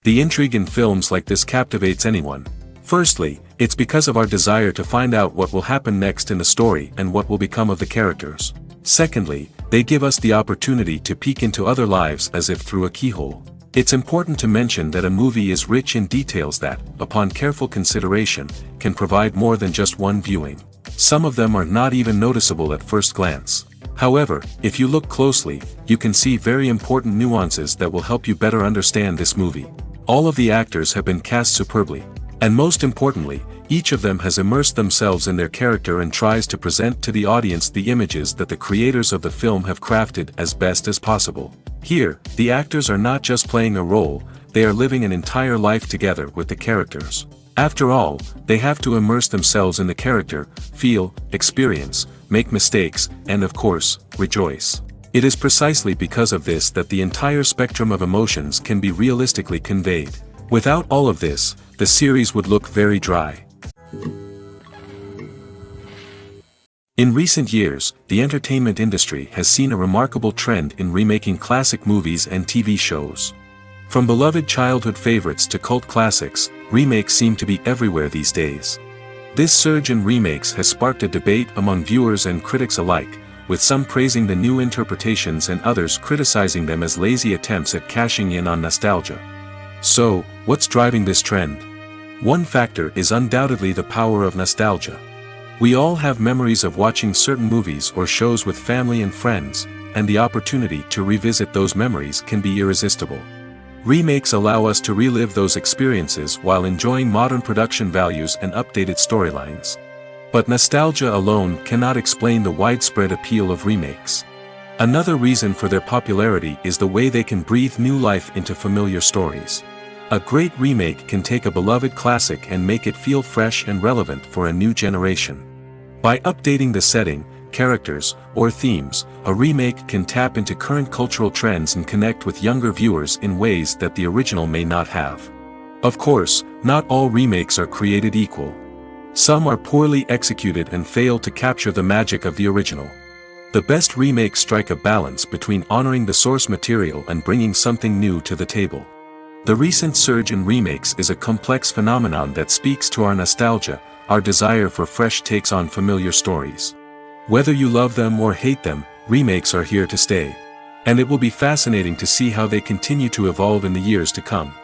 The intrigue in films like this captivates anyone. Firstly, it's because of our desire to find out what will happen next in the story and what will become of the characters. Secondly, they give us the opportunity to peek into other lives as if through a keyhole. It's important to mention that a movie is rich in details that, upon careful consideration, can provide more than just one viewing. Some of them are not even noticeable at first glance. However, if you look closely, you can see very important nuances that will help you better understand this movie. All of the actors have been cast superbly. And most importantly, each of them has immersed themselves in their character and tries to present to the audience the images that the creators of the film have crafted as best as possible. Here, the actors are not just playing a role, they are living an entire life together with the characters. After all, they have to immerse themselves in the character, feel, experience, make mistakes, and of course, rejoice. It is precisely because of this that the entire spectrum of emotions can be realistically conveyed. Without all of this, the series would look very dry. In recent years, the entertainment industry has seen a remarkable trend in remaking classic movies and TV shows. From beloved childhood favorites to cult classics, remakes seem to be everywhere these days. This surge in remakes has sparked a debate among viewers and critics alike, with some praising the new interpretations and others criticizing them as lazy attempts at cashing in on nostalgia. So, what's driving this trend? One factor is undoubtedly the power of nostalgia. We all have memories of watching certain movies or shows with family and friends, and the opportunity to revisit those memories can be irresistible. Remakes allow us to relive those experiences while enjoying modern production values and updated storylines. But nostalgia alone cannot explain the widespread appeal of remakes. Another reason for their popularity is the way they can breathe new life into familiar stories. A great remake can take a beloved classic and make it feel fresh and relevant for a new generation. By updating the setting, characters, or themes, a remake can tap into current cultural trends and connect with younger viewers in ways that the original may not have. Of course, not all remakes are created equal. Some are poorly executed and fail to capture the magic of the original. The best remakes strike a balance between honoring the source material and bringing something new to the table. The recent surge in remakes is a complex phenomenon that speaks to our nostalgia, our desire for fresh takes on familiar stories. Whether you love them or hate them, remakes are here to stay. And it will be fascinating to see how they continue to evolve in the years to come.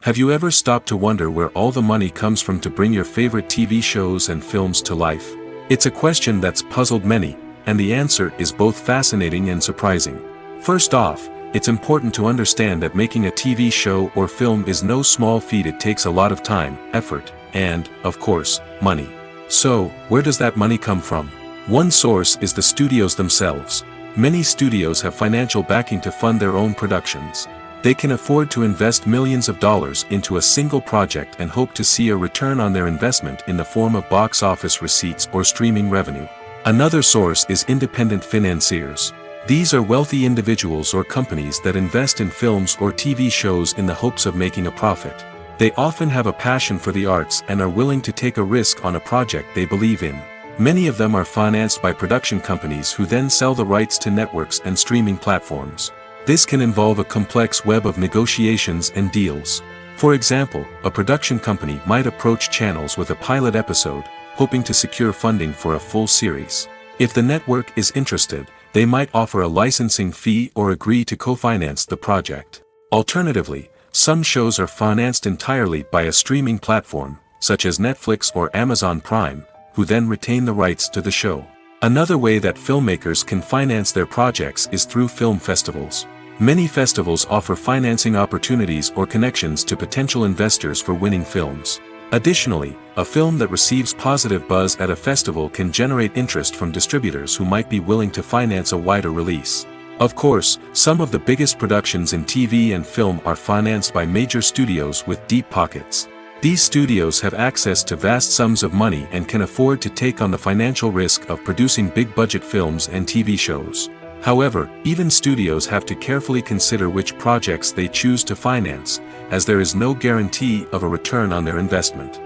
Have you ever stopped to wonder where all the money comes from to bring your favorite TV shows and films to life? It's a question that's puzzled many, and the answer is both fascinating and surprising. First off, it's important to understand that making a TV show or film is no small feat. It takes a lot of time, effort, and, of course, money. So, where does that money come from? One source is the studios themselves. Many studios have financial backing to fund their own productions. They can afford to invest millions of dollars into a single project and hope to see a return on their investment in the form of box office receipts or streaming revenue. Another source is independent financiers. These are wealthy individuals or companies that invest in films or TV shows in the hopes of making a profit. They often have a passion for the arts and are willing to take a risk on a project they believe in. Many of them are financed by production companies who then sell the rights to networks and streaming platforms. This can involve a complex web of negotiations and deals. For example, a production company might approach channels with a pilot episode, hoping to secure funding for a full series. If the network is interested, they might offer a licensing fee or agree to co-finance the project. Alternatively, some shows are financed entirely by a streaming platform, such as Netflix or Amazon Prime, who then retain the rights to the show. Another way that filmmakers can finance their projects is through film festivals. Many festivals offer financing opportunities or connections to potential investors for winning films. Additionally, a film that receives positive buzz at a festival can generate interest from distributors who might be willing to finance a wider release. Of course, some of the biggest productions in TV and film are financed by major studios with deep pockets. These studios have access to vast sums of money and can afford to take on the financial risk of producing big-budget films and TV shows. However, even studios have to carefully consider which projects they choose to finance, as there is no guarantee of a return on their investment.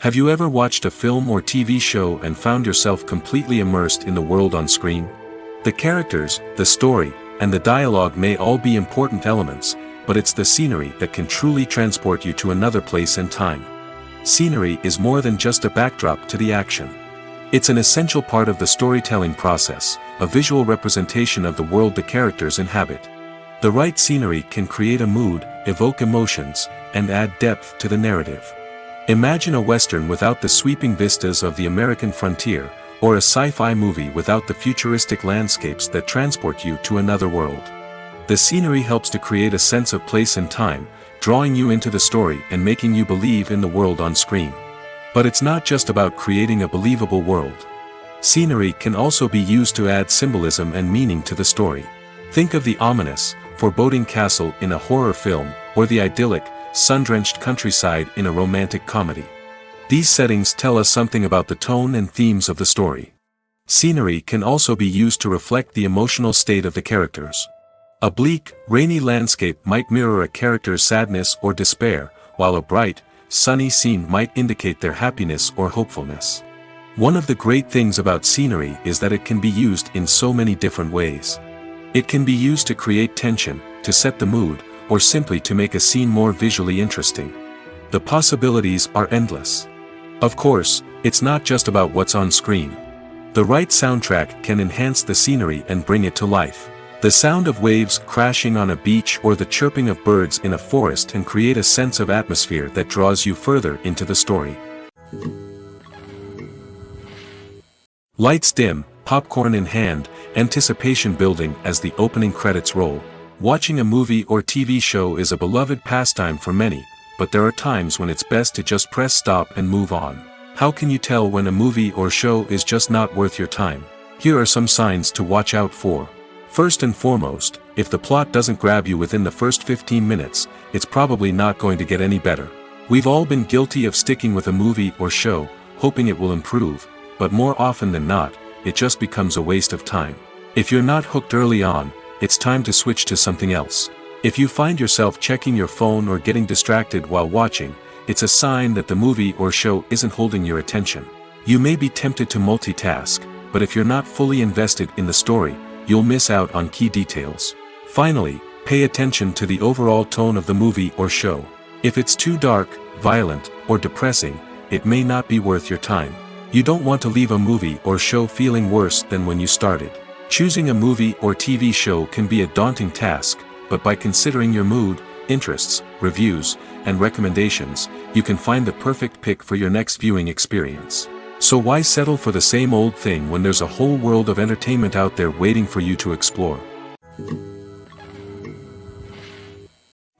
Have you ever watched a film or TV show and found yourself completely immersed in the world on screen? The characters, the story, and the dialogue may all be important elements, but it's the scenery that can truly transport you to another place and time. Scenery is more than just a backdrop to the action. It's an essential part of the storytelling process, a visual representation of the world the characters inhabit. The right scenery can create a mood, evoke emotions, and add depth to the narrative. Imagine a Western without the sweeping vistas of the American frontier, or a sci-fi movie without the futuristic landscapes that transport you to another world. The scenery helps to create a sense of place and time, drawing you into the story and making you believe in the world on screen. But it's not just about creating a believable world. Scenery can also be used to add symbolism and meaning to the story. Think of the ominous, foreboding castle in a horror film, or the idyllic, sun-drenched countryside in a romantic comedy. These settings tell us something about the tone and themes of the story. Scenery can also be used to reflect the emotional state of the characters. A bleak, rainy landscape might mirror a character's sadness or despair, while a bright, sunny scene might indicate their happiness or hopefulness. One of the great things about scenery is that it can be used in so many different ways. It can be used to create tension, to set the mood, or simply to make a scene more visually interesting. The possibilities are endless. Of course, it's not just about what's on screen. The right soundtrack can enhance the scenery and bring it to life. The sound of waves crashing on a beach or the chirping of birds in a forest can create a sense of atmosphere that draws you further into the story. Lights dim, popcorn in hand, anticipation building as the opening credits roll. Watching a movie or TV show is a beloved pastime for many, but there are times when it's best to just press stop and move on. How can you tell when a movie or show is just not worth your time? Here are some signs to watch out for. First and foremost, if the plot doesn't grab you within the first 15 minutes, it's probably not going to get any better. We've all been guilty of sticking with a movie or show, hoping it will improve, but more often than not, it just becomes a waste of time. If you're not hooked early on, it's time to switch to something else. If you find yourself checking your phone or getting distracted while watching, it's a sign that the movie or show isn't holding your attention. You may be tempted to multitask, but if you're not fully invested in the story, you'll miss out on key details. Finally, pay attention to the overall tone of the movie or show. If it's too dark, violent, or depressing, it may not be worth your time. You don't want to leave a movie or show feeling worse than when you started. Choosing a movie or TV show can be a daunting task, but by considering your mood, interests, reviews, and recommendations, you can find the perfect pick for your next viewing experience. So why settle for the same old thing when there's a whole world of entertainment out there waiting for you to explore?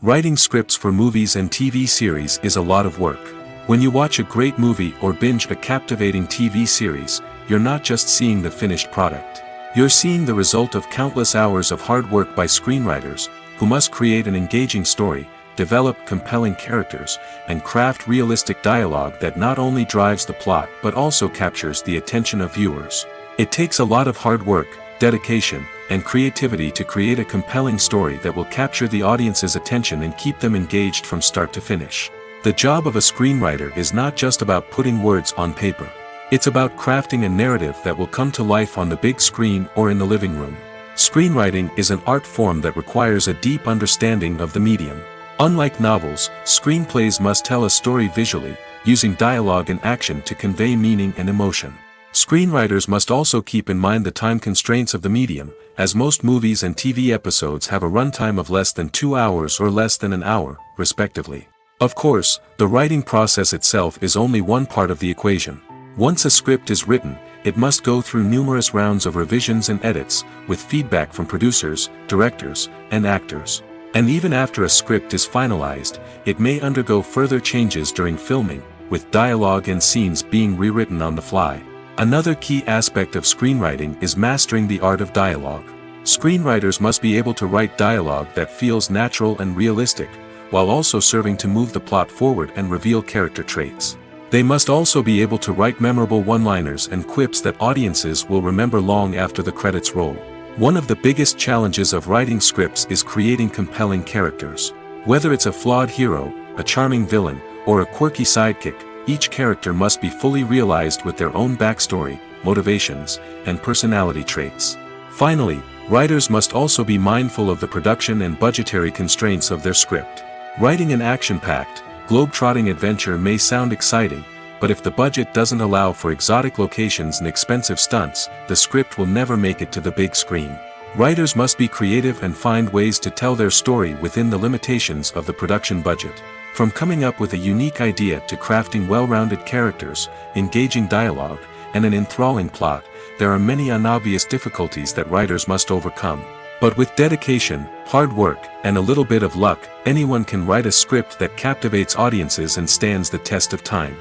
Writing scripts for movies and TV series is a lot of work. When you watch a great movie or binge a captivating TV series, you're not just seeing the finished product. You're seeing the result of countless hours of hard work by screenwriters, who must create an engaging story, develop compelling characters, and craft realistic dialogue that not only drives the plot but also captures the attention of viewers. It takes a lot of hard work, dedication, and creativity to create a compelling story that will capture the audience's attention and keep them engaged from start to finish. The job of a screenwriter is not just about putting words on paper. It's about crafting a narrative that will come to life on the big screen or in the living room. Screenwriting is an art form that requires a deep understanding of the medium. Unlike novels, screenplays must tell a story visually, using dialogue and action to convey meaning and emotion. Screenwriters must also keep in mind the time constraints of the medium, as most movies and TV episodes have a runtime of less than 2 hours or less than an hour, respectively. Of course, the writing process itself is only one part of the equation. Once a script is written, it must go through numerous rounds of revisions and edits, with feedback from producers, directors, and actors. And even after a script is finalized, it may undergo further changes during filming, with dialogue and scenes being rewritten on the fly. Another key aspect of screenwriting is mastering the art of dialogue. Screenwriters must be able to write dialogue that feels natural and realistic, while also serving to move the plot forward and reveal character traits. They must also be able to write memorable one-liners and quips that audiences will remember long after the credits roll. One of the biggest challenges of writing scripts is creating compelling characters. Whether it's a flawed hero, a charming villain, or a quirky sidekick, each character must be fully realized with their own backstory, motivations, and personality traits. Finally, writers must also be mindful of the production and budgetary constraints of their script. Writing an action-packed, globe-trotting adventure may sound exciting, but if the budget doesn't allow for exotic locations and expensive stunts, the script will never make it to the big screen. Writers must be creative and find ways to tell their story within the limitations of the production budget. From coming up with a unique idea to crafting well-rounded characters, engaging dialogue, and an enthralling plot, there are many unobvious difficulties that writers must overcome. But with dedication, hard work, and a little bit of luck, anyone can write a script that captivates audiences and stands the test of time.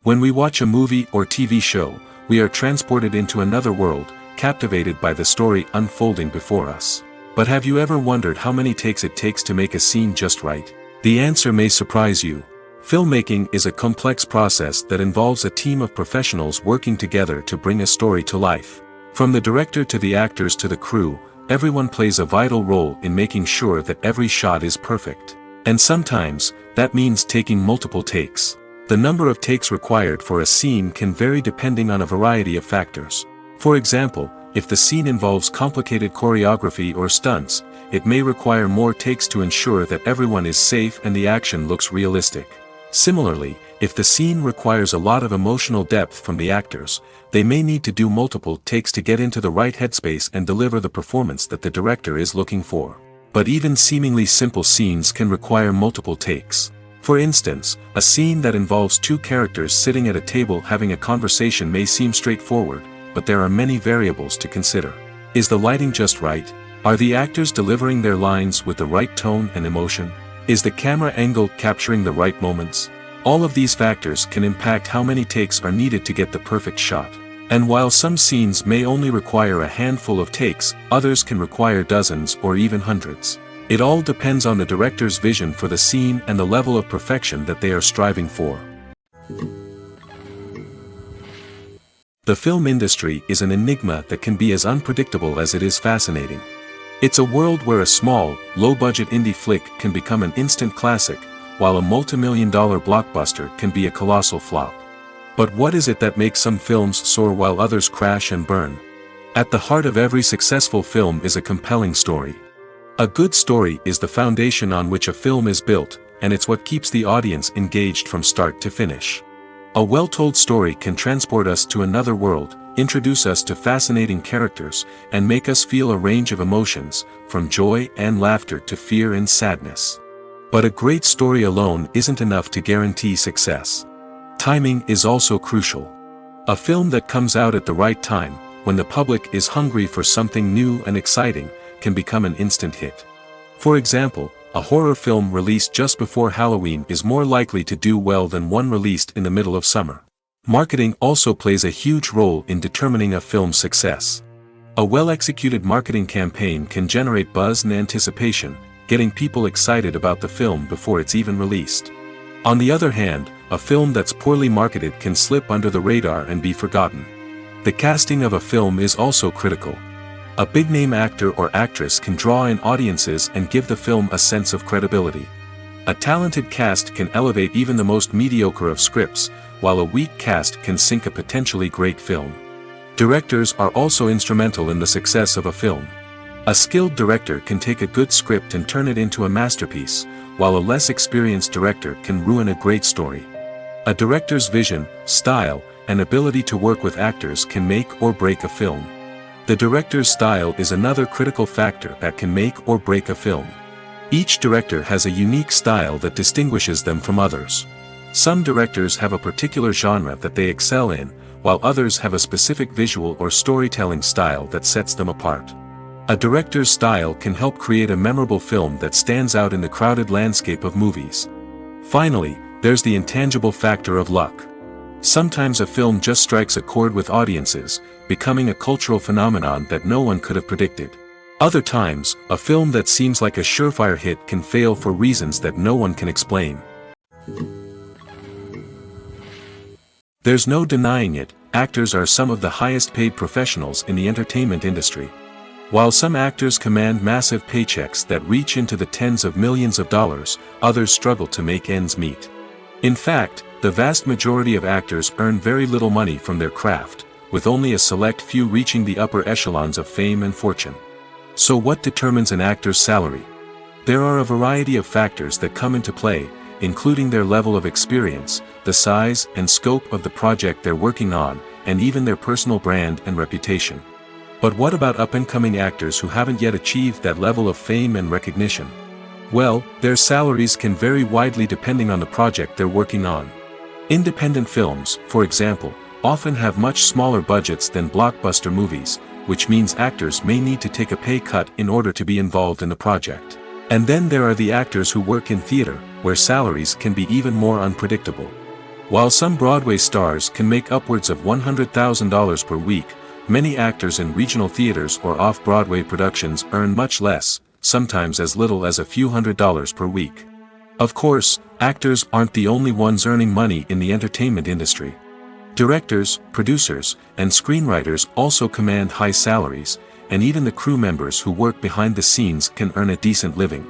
When we watch a movie or TV show, we are transported into another world, captivated by the story unfolding before us. But have you ever wondered how many takes it takes to make a scene just right? The answer may surprise you. Filmmaking is a complex process that involves a team of professionals working together to bring a story to life. From the director to the actors to the crew, everyone plays a vital role in making sure that every shot is perfect. And sometimes, that means taking multiple takes. The number of takes required for a scene can vary depending on a variety of factors. For example, if the scene involves complicated choreography or stunts, it may require more takes to ensure that everyone is safe and the action looks realistic. Similarly, if the scene requires a lot of emotional depth from the actors, they may need to do multiple takes to get into the right headspace and deliver the performance that the director is looking for. But even seemingly simple scenes can require multiple takes. For instance, a scene that involves two characters sitting at a table having a conversation may seem straightforward, but there are many variables to consider. Is the lighting just right? Are the actors delivering their lines with the right tone and emotion? Is the camera angle capturing the right moments? All of these factors can impact how many takes are needed to get the perfect shot. And while some scenes may only require a handful of takes, others can require dozens or even hundreds. It all depends on the director's vision for the scene and the level of perfection that they are striving for. The film industry is an enigma that can be as unpredictable as it is fascinating. It's a world where a small, low-budget indie flick can become an instant classic, while a multi-million-dollar blockbuster can be a colossal flop. But what is it that makes some films soar while others crash and burn? At the heart of every successful film is a compelling story. A good story is the foundation on which a film is built, and it's what keeps the audience engaged from start to finish. A well-told story can transport us to another world, introduce us to fascinating characters, and make us feel a range of emotions, from joy and laughter to fear and sadness. But a great story alone isn't enough to guarantee success. Timing is also crucial. A film that comes out at the right time, when the public is hungry for something new and exciting, can become an instant hit. For example, a horror film released just before Halloween is more likely to do well than one released in the middle of summer. Marketing also plays a huge role in determining a film's success. A well-executed marketing campaign can generate buzz and anticipation, getting people excited about the film before it's even released. On the other hand, a film that's poorly marketed can slip under the radar and be forgotten. The casting of a film is also critical. A big-name actor or actress can draw in audiences and give the film a sense of credibility. A talented cast can elevate even the most mediocre of scripts, while a weak cast can sink a potentially great film. Directors are also instrumental in the success of a film. A skilled director can take a good script and turn it into a masterpiece, while a less experienced director can ruin a great story. A director's vision, style, and ability to work with actors can make or break a film. The director's style is another critical factor that can make or break a film. Each director has a unique style that distinguishes them from others. Some directors have a particular genre that they excel in, while others have a specific visual or storytelling style that sets them apart. A director's style can help create a memorable film that stands out in the crowded landscape of movies. Finally, there's the intangible factor of luck. Sometimes a film just strikes a chord with audiences, becoming a cultural phenomenon that no one could have predicted. Other times, a film that seems like a surefire hit can fail for reasons that no one can explain. There's no denying it, actors are some of the highest paid professionals in the entertainment industry. While some actors command massive paychecks that reach into the tens of millions of dollars, others struggle to make ends meet. In fact, the vast majority of actors earn very little money from their craft, with only a select few reaching the upper echelons of fame and fortune. So what determines an actor's salary? There are a variety of factors that come into play, including their level of experience, the size and scope of the project they're working on, and even their personal brand and reputation. But what about up-and-coming actors who haven't yet achieved that level of fame and recognition? Well, their salaries can vary widely depending on the project they're working on. Independent films, for example, often have much smaller budgets than blockbuster movies, which means actors may need to take a pay cut in order to be involved in the project. And then there are the actors who work in theater, where salaries can be even more unpredictable. While some Broadway stars can make upwards of $100,000 per week, many actors in regional theaters or off-Broadway productions earn much less, sometimes as little as a few $100s per week. Of course, actors aren't the only ones earning money in the entertainment industry. Directors, producers, and screenwriters also command high salaries, and even the crew members who work behind the scenes can earn a decent living.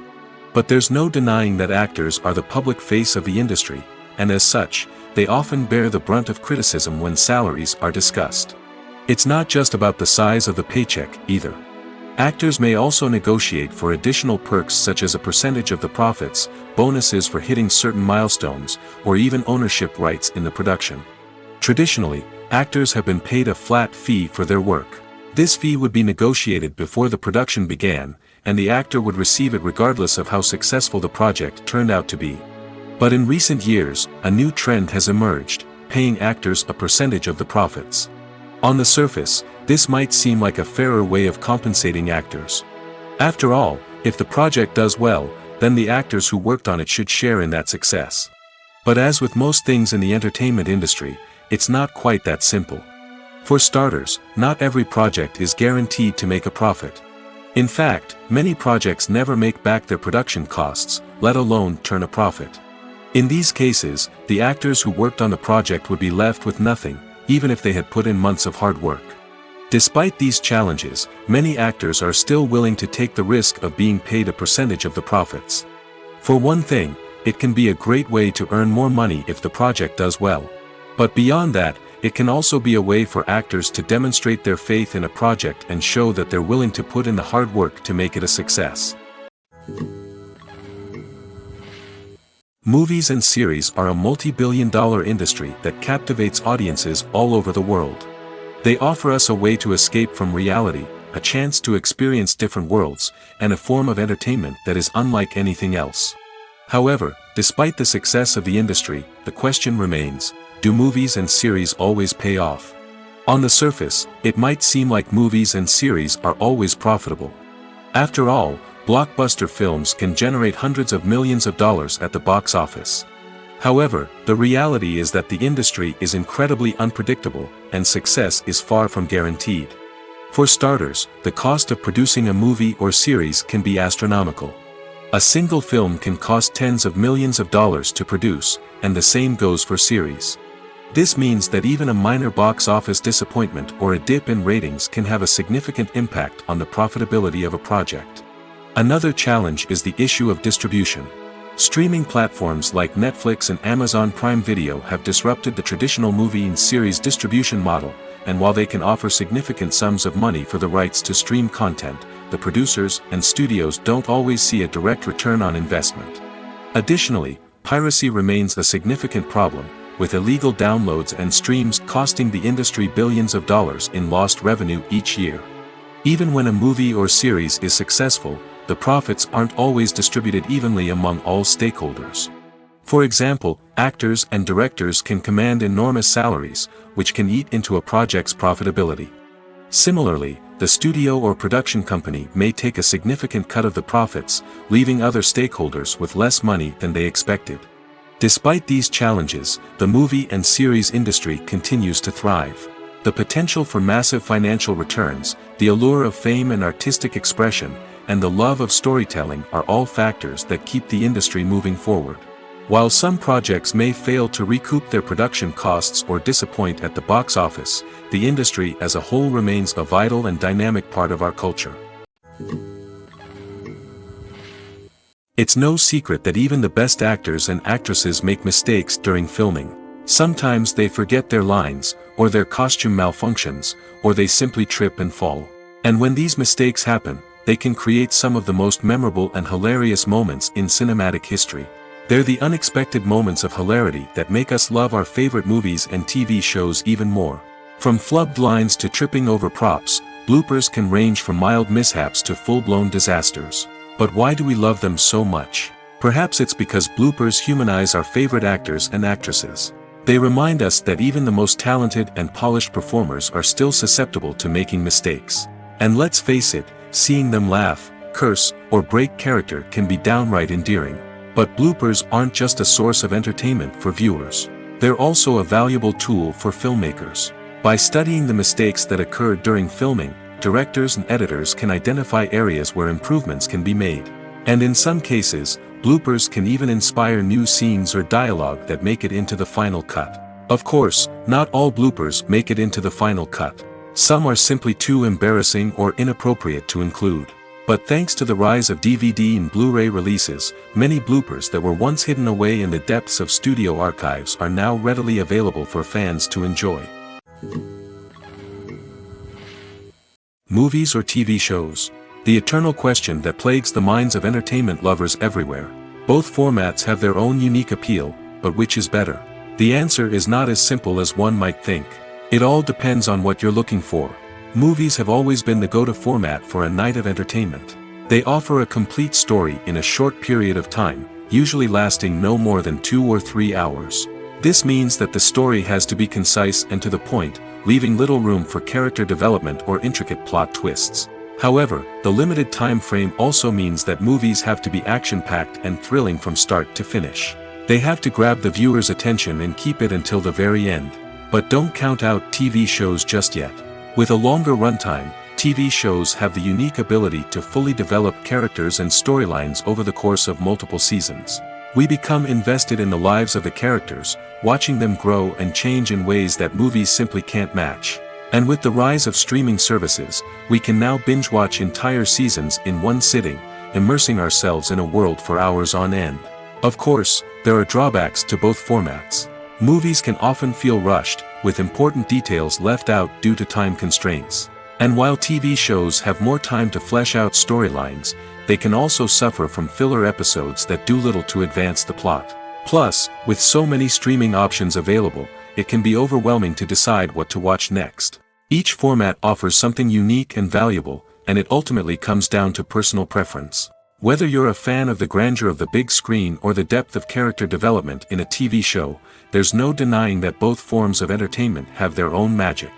But there's no denying that actors are the public face of the industry, and as such, they often bear the brunt of criticism when salaries are discussed. It's not just about the size of the paycheck, either. Actors may also negotiate for additional perks such as a percentage of the profits, bonuses for hitting certain milestones, or even ownership rights in the production. Traditionally, actors have been paid a flat fee for their work. This fee would be negotiated before the production began, and the actor would receive it regardless of how successful the project turned out to be. But in recent years, a new trend has emerged, paying actors a percentage of the profits. On the surface, this might seem like a fairer way of compensating actors. After all, if the project does well, then the actors who worked on it should share in that success. But as with most things in the entertainment industry, it's not quite that simple. For starters, not every project is guaranteed to make a profit. In fact, many projects never make back their production costs, let alone turn a profit. In these cases, the actors who worked on the project would be left with nothing, even if they had put in months of hard work. Despite these challenges, many actors are still willing to take the risk of being paid a percentage of the profits. For one thing, it can be a great way to earn more money if the project does well. But beyond that, it can also be a way for actors to demonstrate their faith in a project and show that they're willing to put in the hard work to make it a success. Movies and series are a multi-billion-dollar industry that captivates audiences all over the world. They offer us a way to escape from reality, a chance to experience different worlds, and a form of entertainment that is unlike anything else. However, despite the success of the industry, the question remains: do movies and series always pay off? On the surface, it might seem like movies and series are always profitable. After all, blockbuster films can generate hundreds of millions of dollars at the box office. However, the reality is that the industry is incredibly unpredictable, and success is far from guaranteed. For starters, the cost of producing a movie or series can be astronomical. A single film can cost tens of millions of dollars to produce, and the same goes for series. This means that even a minor box office disappointment or a dip in ratings can have a significant impact on the profitability of a project. Another challenge is the issue of distribution. Streaming platforms like Netflix and Amazon Prime Video have disrupted the traditional movie and series distribution model, and while they can offer significant sums of money for the rights to stream content, the producers and studios don't always see a direct return on investment. Additionally, piracy remains a significant problem, with illegal downloads and streams costing the industry billions of dollars in lost revenue each year. Even when a movie or series is successful, the profits aren't always distributed evenly among all stakeholders. For example, actors and directors can command enormous salaries, which can eat into a project's profitability. Similarly, the studio or production company may take a significant cut of the profits, leaving other stakeholders with less money than they expected. Despite these challenges, the movie and series industry continues to thrive. The potential for massive financial returns, the allure of fame and artistic expression, and the love of storytelling are all factors that keep the industry moving forward. While some projects may fail to recoup their production costs or disappoint at the box office, the industry as a whole remains a vital and dynamic part of our culture. It's no secret that even the best actors and actresses make mistakes during filming. Sometimes they forget their lines, or their costume malfunctions, or they simply trip and fall. And when these mistakes happen, they can create some of the most memorable and hilarious moments in cinematic history. They're the unexpected moments of hilarity that make us love our favorite movies and TV shows even more. From flubbed lines to tripping over props, bloopers can range from mild mishaps to full-blown disasters. But why do we love them so much? Perhaps it's because bloopers humanize our favorite actors and actresses. They remind us that even the most talented and polished performers are still susceptible to making mistakes. And let's face it, seeing them laugh, curse, or break character can be downright endearing. But bloopers aren't just a source of entertainment for viewers. They're also a valuable tool for filmmakers. By studying the mistakes that occurred during filming, directors and editors can identify areas where improvements can be made. And in some cases, bloopers can even inspire new scenes or dialogue that make it into the final cut. Of course, not all bloopers make it into the final cut. Some are simply too embarrassing or inappropriate to include. But thanks to the rise of DVD and Blu-ray releases, many bloopers that were once hidden away in the depths of studio archives are now readily available for fans to enjoy. Movies or TV shows? The eternal question that plagues the minds of entertainment lovers everywhere. Both formats have their own unique appeal, but which is better? The answer is not as simple as one might think. It all depends on what you're looking for. Movies have always been the go-to format for a night of entertainment. They offer a complete story in a short period of time, usually lasting no more than 2 or 3 hours. This means that the story has to be concise and to the point, leaving little room for character development or intricate plot twists. However, the limited time frame also means that movies have to be action-packed and thrilling from start to finish. They have to grab the viewer's attention and keep it until the very end. But don't count out TV shows just yet. With a longer runtime, TV shows have the unique ability to fully develop characters and storylines over the course of multiple seasons. We become invested in the lives of the characters, watching them grow and change in ways that movies simply can't match. And with the rise of streaming services, we can now binge-watch entire seasons in one sitting, immersing ourselves in a world for hours on end. Of course, there are drawbacks to both formats. Movies can often feel rushed, with important details left out due to time constraints. And while TV shows have more time to flesh out storylines, they can also suffer from filler episodes that do little to advance the plot. Plus, with so many streaming options available, it can be overwhelming to decide what to watch next. Each format offers something unique and valuable, and it ultimately comes down to personal preference. Whether you're a fan of the grandeur of the big screen or the depth of character development in a TV show, there's no denying that both forms of entertainment have their own magic.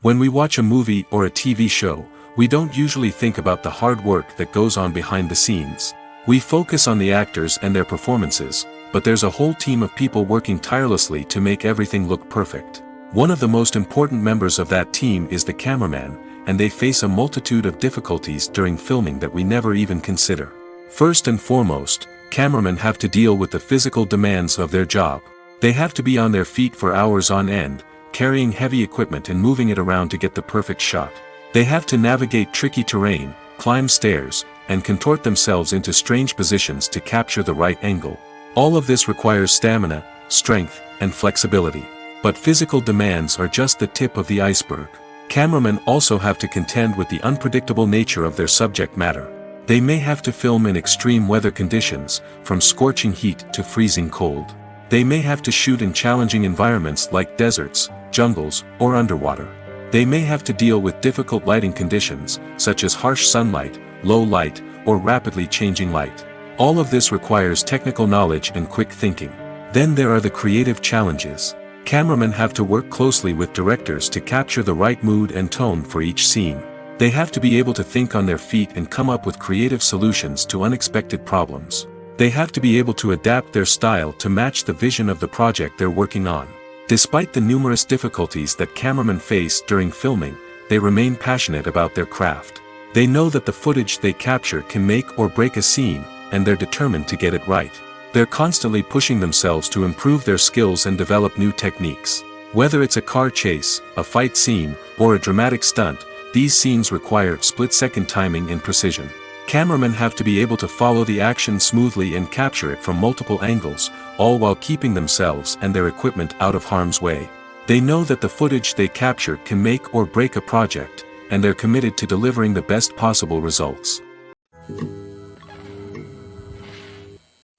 When we watch a movie or a TV show, we don't usually think about the hard work that goes on behind the scenes. We focus on the actors and their performances, but there's a whole team of people working tirelessly to make everything look perfect. One of the most important members of that team is the cameraman, and they face a multitude of difficulties during filming that we never even consider. First and foremost, cameramen have to deal with the physical demands of their job. They have to be on their feet for hours on end, carrying heavy equipment and moving it around to get the perfect shot. They have to navigate tricky terrain, climb stairs, and contort themselves into strange positions to capture the right angle. All of this requires stamina, strength, and flexibility. But physical demands are just the tip of the iceberg. Cameramen also have to contend with the unpredictable nature of their subject matter. They may have to film in extreme weather conditions, from scorching heat to freezing cold. They may have to shoot in challenging environments like deserts, jungles, or underwater. They may have to deal with difficult lighting conditions, such as harsh sunlight, low light, or rapidly changing light. All of this requires technical knowledge and quick thinking. Then there are the creative challenges. Cameramen have to work closely with directors to capture the right mood and tone for each scene. They have to be able to think on their feet and come up with creative solutions to unexpected problems. They have to be able to adapt their style to match the vision of the project they're working on. Despite the numerous difficulties that cameramen face during filming, they remain passionate about their craft. They know that the footage they capture can make or break a scene, and they're determined to get it right. They're constantly pushing themselves to improve their skills and develop new techniques. Whether it's a car chase, a fight scene, or a dramatic stunt, these scenes require split-second timing and precision. Cameramen have to be able to follow the action smoothly and capture it from multiple angles, all while keeping themselves and their equipment out of harm's way. They know that the footage they capture can make or break a project, and they're committed to delivering the best possible results.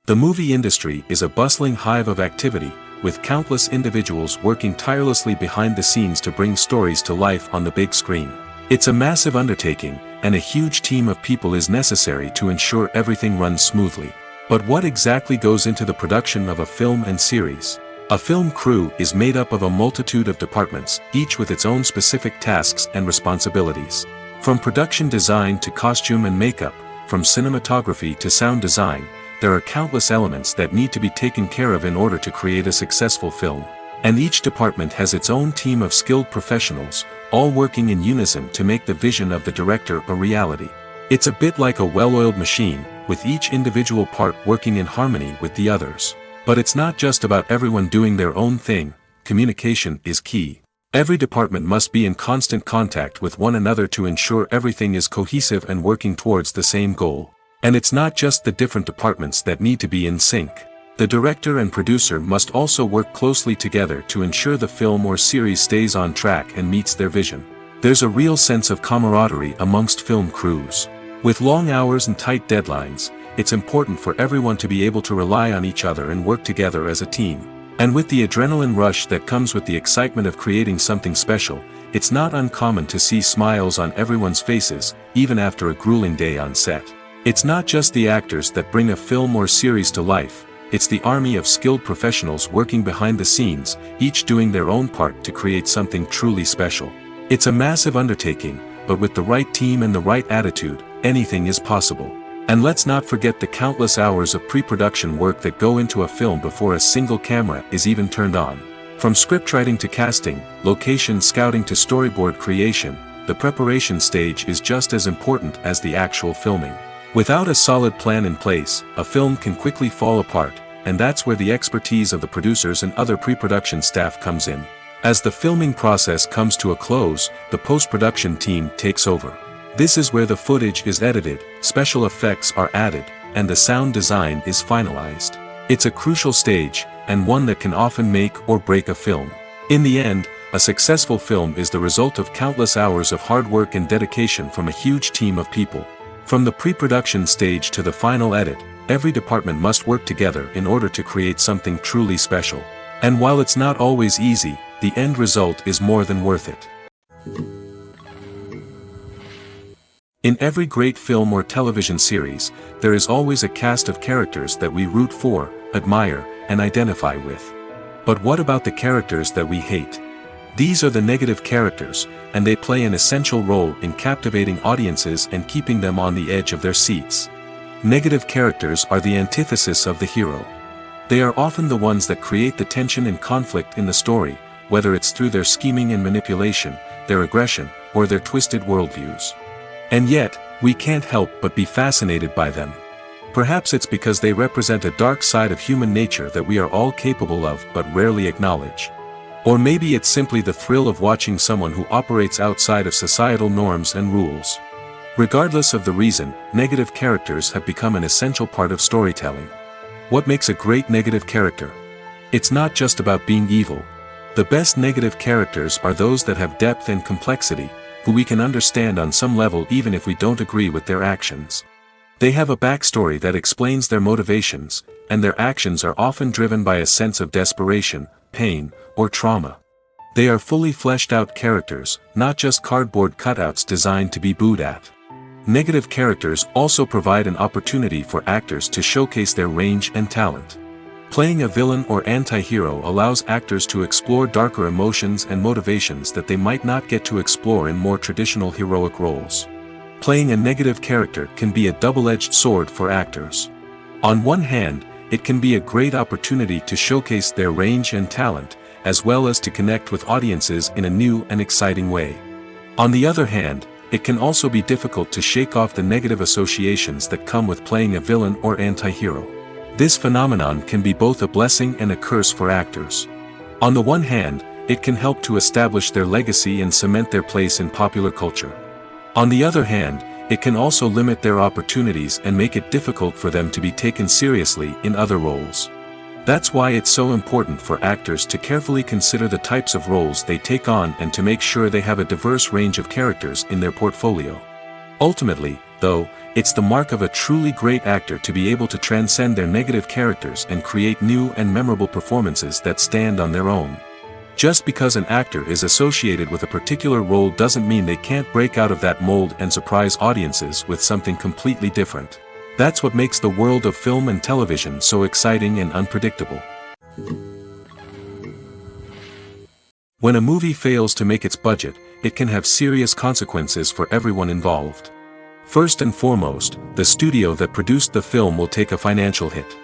The movie industry is a bustling hive of activity, with countless individuals working tirelessly behind the scenes to bring stories to life on the big screen. It's a massive undertaking, and a huge team of people is necessary to ensure everything runs smoothly. But what exactly goes into the production of a film and series? A film crew is made up of a multitude of departments, each with its own specific tasks and responsibilities. From production design to costume and makeup, from cinematography to sound design, there are countless elements that need to be taken care of in order to create a successful film. And each department has its own team of skilled professionals, all working in unison to make the vision of the director a reality. It's a bit like a well-oiled machine, with each individual part working in harmony with the others. But it's not just about everyone doing their own thing. Communication is key. Every department must be in constant contact with one another to ensure everything is cohesive and working towards the same goal. And it's not just the different departments that need to be in sync. The director and producer must also work closely together to ensure the film or series stays on track and meets their vision. There's a real sense of camaraderie amongst film crews. With long hours and tight deadlines, it's important for everyone to be able to rely on each other and work together as a team. And with the adrenaline rush that comes with the excitement of creating something special, it's not uncommon to see smiles on everyone's faces, even after a grueling day on set. It's not just the actors that bring a film or series to life. It's the army of skilled professionals working behind the scenes, each doing their own part to create something truly special. It's a massive undertaking, but with the right team and the right attitude, anything is possible. And let's not forget the countless hours of pre-production work that go into a film before a single camera is even turned on. From scriptwriting to casting, location scouting to storyboard creation, the preparation stage is just as important as the actual filming. Without a solid plan in place, a film can quickly fall apart, and that's where the expertise of the producers and other pre-production staff comes in. As the filming process comes to a close, the post-production team takes over. This is where the footage is edited, special effects are added, and the sound design is finalized. It's a crucial stage, and one that can often make or break a film. In the end, a successful film is the result of countless hours of hard work and dedication from a huge team of people. From the pre-production stage to the final edit, every department must work together in order to create something truly special. And while it's not always easy, the end result is more than worth it. In every great film or television series, there is always a cast of characters that we root for, admire, and identify with. But what about the characters that we hate? These are the negative characters, and they play an essential role in captivating audiences and keeping them on the edge of their seats. Negative characters are the antithesis of the hero. They are often the ones that create the tension and conflict in the story, whether it's through their scheming and manipulation, their aggression, or their twisted worldviews. And yet, we can't help but be fascinated by them. Perhaps it's because they represent a dark side of human nature that we are all capable of but rarely acknowledge. Or maybe it's simply the thrill of watching someone who operates outside of societal norms and rules. Regardless of the reason, negative characters have become an essential part of storytelling. What makes a great negative character? It's not just about being evil. The best negative characters are those that have depth and complexity, who we can understand on some level even if we don't agree with their actions. They have a backstory that explains their motivations, and their actions are often driven by a sense of desperation, pain, or trauma. They are fully fleshed out characters, not just cardboard cutouts designed to be booed at. Negative characters also provide an opportunity for actors to showcase their range and talent. Playing a villain or anti-hero allows actors to explore darker emotions and motivations that they might not get to explore in more traditional heroic roles. Playing a negative character can be a double-edged sword for actors. On one hand, it can be a great opportunity to showcase their range and talent, as well as to connect with audiences in a new and exciting way. On the other hand, it can also be difficult to shake off the negative associations that come with playing a villain or anti-hero. This phenomenon can be both a blessing and a curse for actors. On the one hand, it can help to establish their legacy and cement their place in popular culture. On the other hand, it can also limit their opportunities and make it difficult for them to be taken seriously in other roles. That's why it's so important for actors to carefully consider the types of roles they take on and to make sure they have a diverse range of characters in their portfolio. Ultimately, though, it's the mark of a truly great actor to be able to transcend their negative characters and create new and memorable performances that stand on their own. Just because an actor is associated with a particular role doesn't mean they can't break out of that mold and surprise audiences with something completely different. That's what makes the world of film and television so exciting and unpredictable. When a movie fails to make its budget, it can have serious consequences for everyone involved. First and foremost, the studio that produced the film will take a financial hit.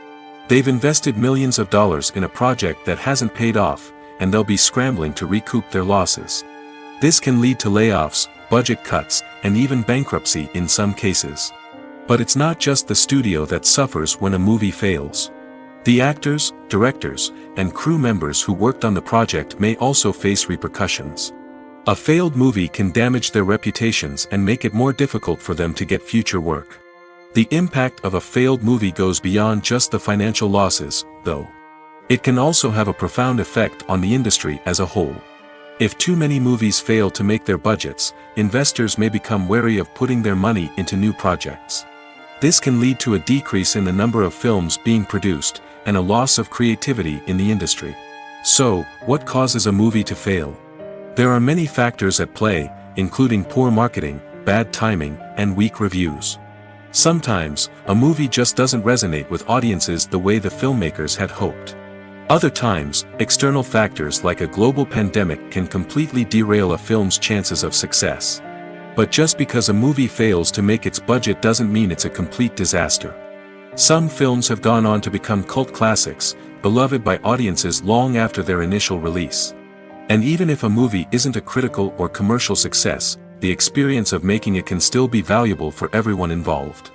They've invested millions of dollars in a project that hasn't paid off, and they'll be scrambling to recoup their losses. This can lead to layoffs, budget cuts, and even bankruptcy in some cases. But it's not just the studio that suffers when a movie fails. The actors, directors, and crew members who worked on the project may also face repercussions. A failed movie can damage their reputations and make it more difficult for them to get future work. The impact of a failed movie goes beyond just the financial losses, though. It can also have a profound effect on the industry as a whole. If too many movies fail to make their budgets, investors may become wary of putting their money into new projects. This can lead to a decrease in the number of films being produced, and a loss of creativity in the industry. So, what causes a movie to fail? There are many factors at play, including poor marketing, bad timing, and weak reviews. Sometimes, a movie just doesn't resonate with audiences the way the filmmakers had hoped. Other times, external factors like a global pandemic can completely derail a film's chances of success. But just because a movie fails to make its budget doesn't mean it's a complete disaster. Some films have gone on to become cult classics, beloved by audiences long after their initial release. And even if a movie isn't a critical or commercial success, the experience of making it can still be valuable for everyone involved.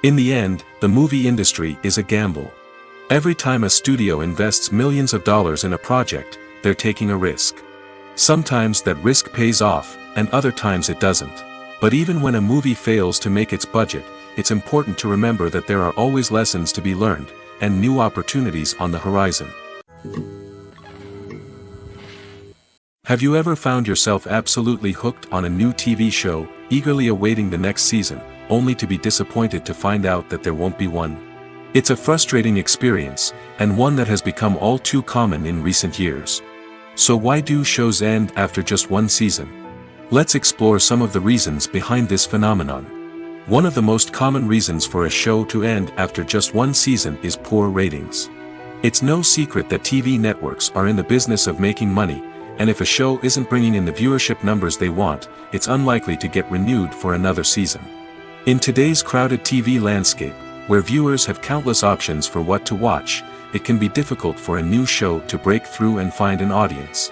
In the end, the movie industry is a gamble. Every time a studio invests millions of dollars in a project, they're taking a risk. Sometimes that risk pays off, and other times it doesn't. But even when a movie fails to make its budget, it's important to remember that there are always lessons to be learned, and new opportunities on the horizon. Have you ever found yourself absolutely hooked on a new TV show, eagerly awaiting the next season, only to be disappointed to find out that there won't be one? It's a frustrating experience, and one that has become all too common in recent years. So why do shows end after just one season? Let's explore some of the reasons behind this phenomenon. One of the most common reasons for a show to end after just one season is poor ratings. It's no secret that TV networks are in the business of making money, and if a show isn't bringing in the viewership numbers they want, it's unlikely to get renewed for another season. In today's crowded TV landscape, where viewers have countless options for what to watch, it can be difficult for a new show to break through and find an audience.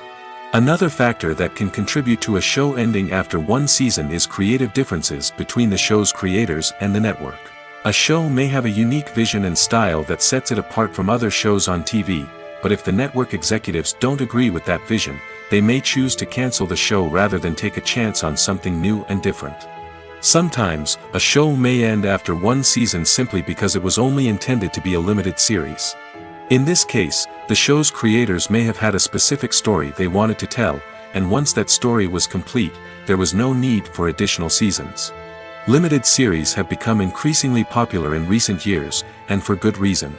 Another factor that can contribute to a show ending after one season is creative differences between the show's creators and the network. A show may have a unique vision and style that sets it apart from other shows on TV, but if the network executives don't agree with that vision, they may choose to cancel the show rather than take a chance on something new and different. Sometimes, a show may end after one season simply because it was only intended to be a limited series. In this case, the show's creators may have had a specific story they wanted to tell, and once that story was complete, there was no need for additional seasons. Limited series have become increasingly popular in recent years, and for good reason.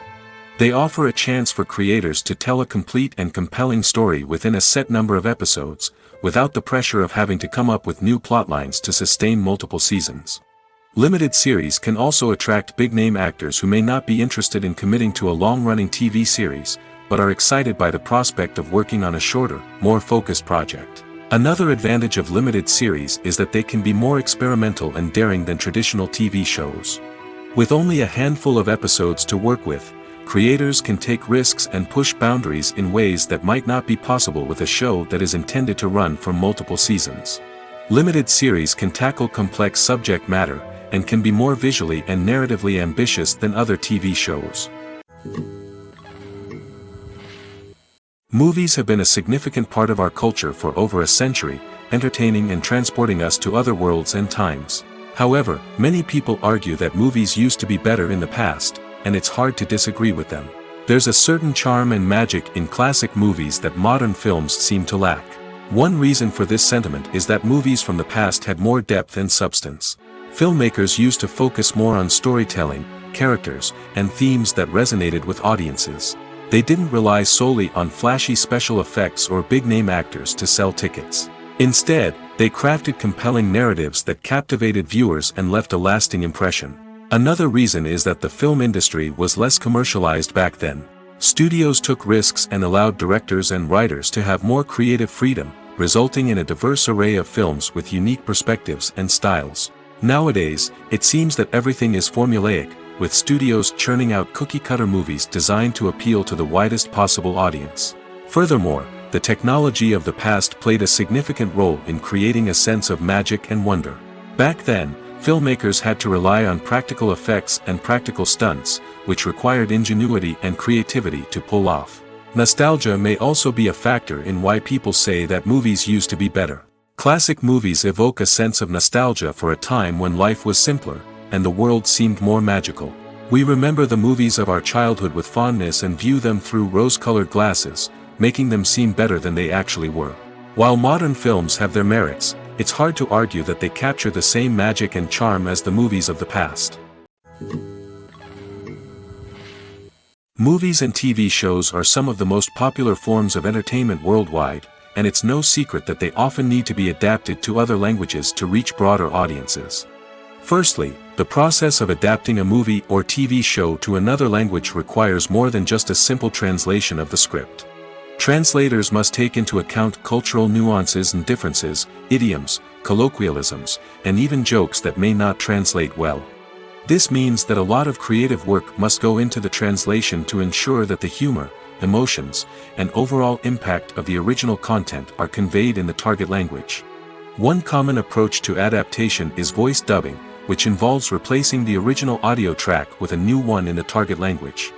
They offer a chance for creators to tell a complete and compelling story within a set number of episodes, without the pressure of having to come up with new plotlines to sustain multiple seasons. Limited series can also attract big-name actors who may not be interested in committing to a long-running TV series, but are excited by the prospect of working on a shorter, more focused project. Another advantage of limited series is that they can be more experimental and daring than traditional TV shows. With only a handful of episodes to work with, creators can take risks and push boundaries in ways that might not be possible with a show that is intended to run for multiple seasons. Limited series can tackle complex subject matter, and can be more visually and narratively ambitious than other TV shows. Movies have been a significant part of our culture for over a century, entertaining and transporting us to other worlds and times. However, many people argue that movies used to be better in the past, and it's hard to disagree with them. There's a certain charm and magic in classic movies that modern films seem to lack. One reason for this sentiment is that movies from the past had more depth and substance. Filmmakers used to focus more on storytelling, characters, and themes that resonated with audiences. They didn't rely solely on flashy special effects or big-name actors to sell tickets. Instead, they crafted compelling narratives that captivated viewers and left a lasting impression. Another reason is that the film industry was less commercialized back then. Studios took risks and allowed directors and writers to have more creative freedom, resulting in a diverse array of films with unique perspectives and styles. Nowadays, it seems that everything is formulaic, with studios churning out cookie-cutter movies designed to appeal to the widest possible audience. Furthermore, the technology of the past played a significant role in creating a sense of magic and wonder. Back then, filmmakers had to rely on practical effects and practical stunts, which required ingenuity and creativity to pull off. Nostalgia may also be a factor in why people say that movies used to be better. Classic movies evoke a sense of nostalgia for a time when life was simpler, and the world seemed more magical. We remember the movies of our childhood with fondness and view them through rose-colored glasses, making them seem better than they actually were. While modern films have their merits, it's hard to argue that they capture the same magic and charm as the movies of the past. Movies and TV shows are some of the most popular forms of entertainment worldwide, and it's no secret that they often need to be adapted to other languages to reach broader audiences. Firstly, the process of adapting a movie or TV show to another language requires more than just a simple translation of the script. Translators must take into account cultural nuances and differences, idioms, colloquialisms, and even jokes that may not translate well. This means that a lot of creative work must go into the translation to ensure that the humor, emotions, and overall impact of the original content are conveyed in the target language. One common approach to adaptation is voice dubbing, which involves replacing the original audio track with a new one in the target language.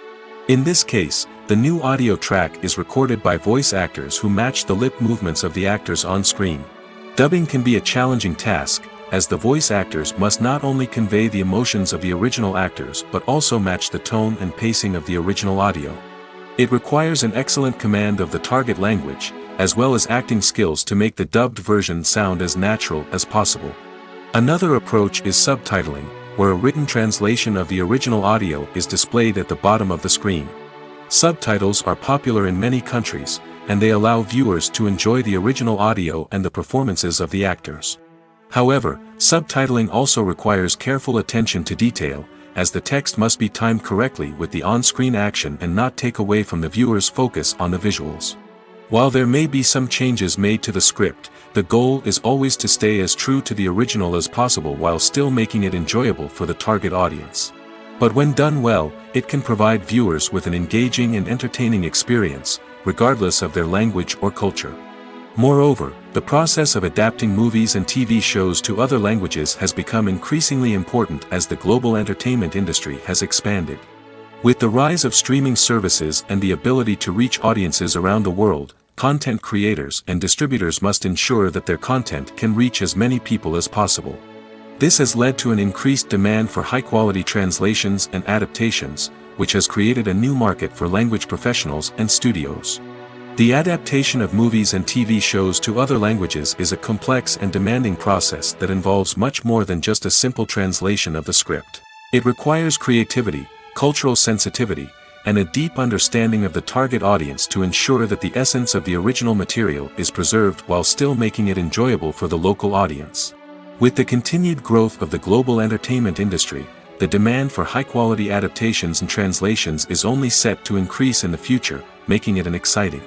In this case, the new audio track is recorded by voice actors who match the lip movements of the actors on screen. Dubbing can be a challenging task, as the voice actors must not only convey the emotions of the original actors but also match the tone and pacing of the original audio. It requires an excellent command of the target language, as well as acting skills to make the dubbed version sound as natural as possible. Another approach is subtitling, where a written translation of the original audio is displayed at the bottom of the screen. Subtitles are popular in many countries, and they allow viewers to enjoy the original audio and the performances of the actors. However, subtitling also requires careful attention to detail, as the text must be timed correctly with the on-screen action and not take away from the viewer's focus on the visuals. While there may be some changes made to the script, the goal is always to stay as true to the original as possible while still making it enjoyable for the target audience. But when done well, it can provide viewers with an engaging and entertaining experience, regardless of their language or culture. Moreover, the process of adapting movies and TV shows to other languages has become increasingly important as the global entertainment industry has expanded. With the rise of streaming services and the ability to reach audiences around the world, content creators and distributors must ensure that their content can reach as many people as possible. This has led to an increased demand for high-quality translations and adaptations, which has created a new market for language professionals and studios. The adaptation of movies and TV shows to other languages is a complex and demanding process that involves much more than just a simple translation of the script. It requires creativity, cultural sensitivity, and a deep understanding of the target audience to ensure that the essence of the original material is preserved while still making it enjoyable for the local audience. With the continued growth of the global entertainment industry, the demand for high-quality adaptations and translations is only set to increase in the future, making it an exciting.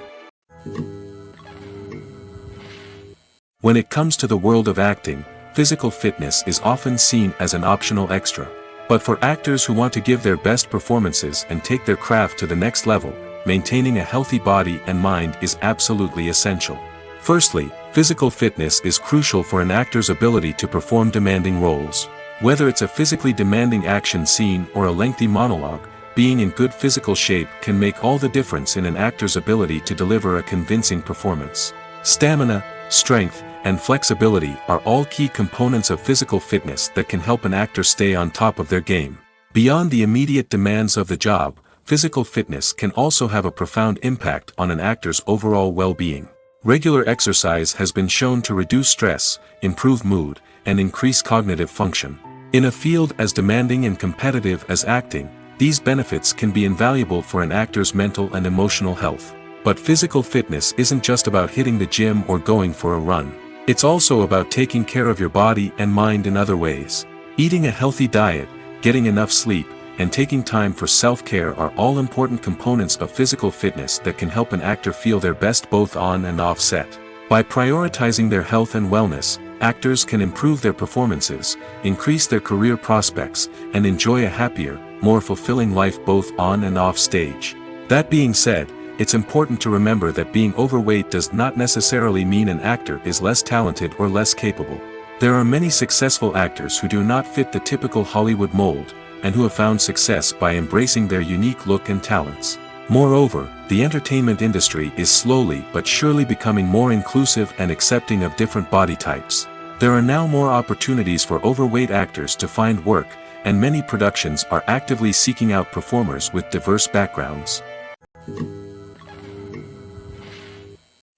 When it comes to the world of acting, physical fitness is often seen as an optional extra. But for actors who want to give their best performances and take their craft to the next level, maintaining a healthy body and mind is absolutely essential. Firstly, physical fitness is crucial for an actor's ability to perform demanding roles. Whether it's a physically demanding action scene or a lengthy monologue, being in good physical shape can make all the difference in an actor's ability to deliver a convincing performance. Stamina, strength, and flexibility are all key components of physical fitness that can help an actor stay on top of their game. Beyond the immediate demands of the job, physical fitness can also have a profound impact on an actor's overall well-being. Regular exercise has been shown to reduce stress, improve mood, and increase cognitive function. In a field as demanding and competitive as acting, these benefits can be invaluable for an actor's mental and emotional health. But physical fitness isn't just about hitting the gym or going for a run. It's also about taking care of your body and mind in other ways. Eating a healthy diet, getting enough sleep, and taking time for self-care are all important components of physical fitness that can help an actor feel their best both on and off set. By prioritizing their health and wellness, actors can improve their performances, increase their career prospects, and enjoy a happier, more fulfilling life both on and off stage. That being said, it's important to remember that being overweight does not necessarily mean an actor is less talented or less capable. There are many successful actors who do not fit the typical Hollywood mold, and who have found success by embracing their unique look and talents. Moreover, the entertainment industry is slowly but surely becoming more inclusive and accepting of different body types. There are now more opportunities for overweight actors to find work, and many productions are actively seeking out performers with diverse backgrounds.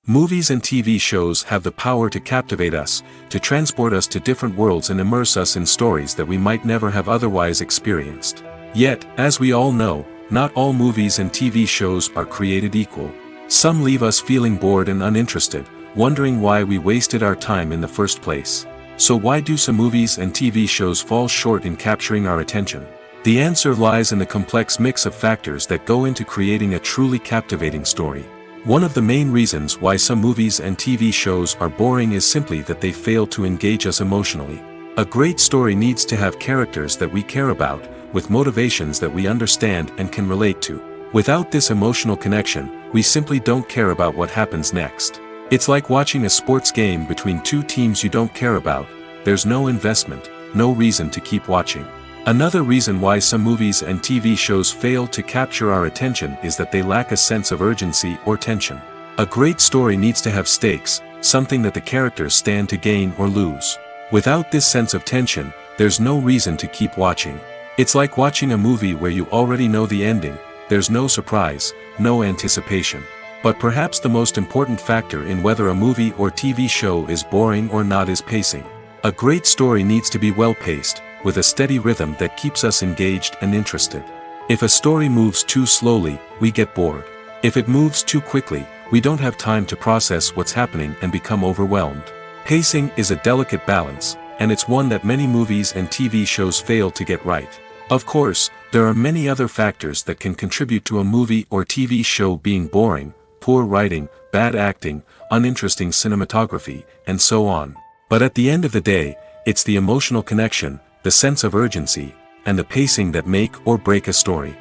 Movies and TV shows have the power to captivate us, to transport us to different worlds and immerse us in stories that we might never have otherwise experienced. Yet, as we all know, not all movies and TV shows are created equal. Some leave us feeling bored and uninterested, wondering why we wasted our time in the first place. So why do some movies and TV shows fall short in capturing our attention? The answer lies in the complex mix of factors that go into creating a truly captivating story. One of the main reasons why some movies and TV shows are boring is simply that they fail to engage us emotionally. A great story needs to have characters that we care about, with motivations that we understand and can relate to. Without this emotional connection, we simply don't care about what happens next. It's like watching a sports game between two teams you don't care about. There's no investment, no reason to keep watching. Another reason why some movies and TV shows fail to capture our attention is that they lack a sense of urgency or tension. A great story needs to have stakes, something that the characters stand to gain or lose. Without this sense of tension, there's no reason to keep watching. It's like watching a movie where you already know the ending, there's no surprise, no anticipation. But perhaps the most important factor in whether a movie or TV show is boring or not is pacing. A great story needs to be well-paced, with a steady rhythm that keeps us engaged and interested. If a story moves too slowly, we get bored. If it moves too quickly, we don't have time to process what's happening and become overwhelmed. Pacing is a delicate balance, and it's one that many movies and TV shows fail to get right. Of course, there are many other factors that can contribute to a movie or TV show being boring: poor writing, bad acting, uninteresting cinematography, and so on. But at the end of the day, it's the emotional connection, the sense of urgency, and the pacing that make or break a story.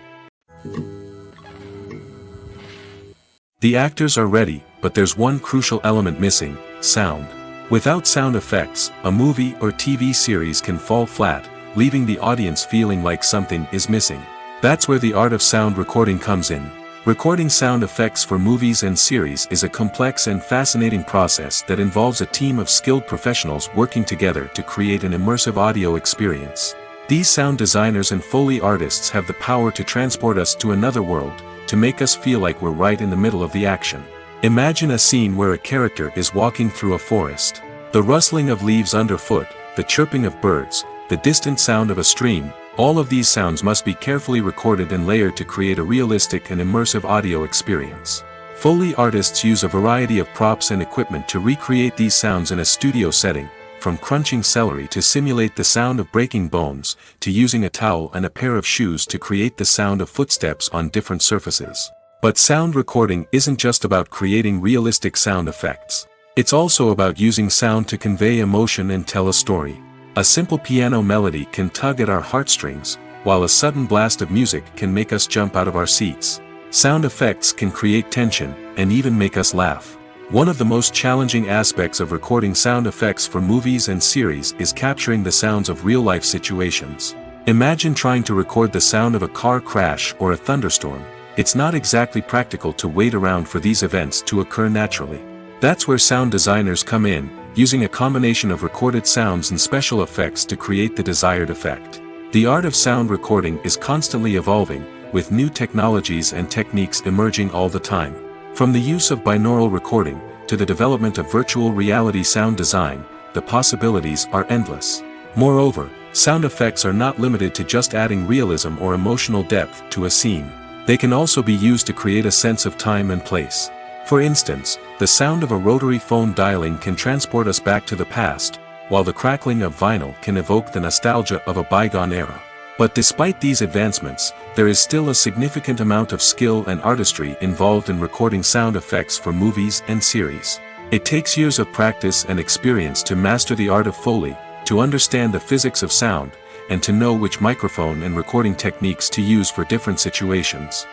The actors are ready, but there's one crucial element missing: sound. Without sound effects, a movie or TV series can fall flat, leaving the audience feeling like something is missing. That's where the art of sound recording comes in. Recording sound effects for movies and series is a complex and fascinating process that involves a team of skilled professionals working together to create an immersive audio experience. These sound designers and Foley artists have the power to transport us to another world, to make us feel like we're right in the middle of the action. Imagine a scene where a character is walking through a forest. The rustling of leaves underfoot, the chirping of birds, the distant sound of a stream, all of these sounds must be carefully recorded and layered to create a realistic and immersive audio experience. Foley artists use a variety of props and equipment to recreate these sounds in a studio setting, from crunching celery to simulate the sound of breaking bones, to using a towel and a pair of shoes to create the sound of footsteps on different surfaces. But sound recording isn't just about creating realistic sound effects. It's also about using sound to convey emotion and tell a story. A simple piano melody can tug at our heartstrings, while a sudden blast of music can make us jump out of our seats. Sound effects can create tension, and even make us laugh. One of the most challenging aspects of recording sound effects for movies and series is capturing the sounds of real-life situations. Imagine trying to record the sound of a car crash or a thunderstorm. It's not exactly practical to wait around for these events to occur naturally. That's where sound designers come in, using a combination of recorded sounds and special effects to create the desired effect. The art of sound recording is constantly evolving, with new technologies and techniques emerging all the time. From the use of binaural recording, to the development of virtual reality sound design, the possibilities are endless. Moreover, sound effects are not limited to just adding realism or emotional depth to a scene. They can also be used to create a sense of time and place. For instance, the sound of a rotary phone dialing can transport us back to the past, while the crackling of vinyl can evoke the nostalgia of a bygone era. But despite these advancements, there is still a significant amount of skill and artistry involved in recording sound effects for movies and series. It takes years of practice and experience to master the art of Foley, to understand the physics of sound, and to know which microphone and recording techniques to use for different situations.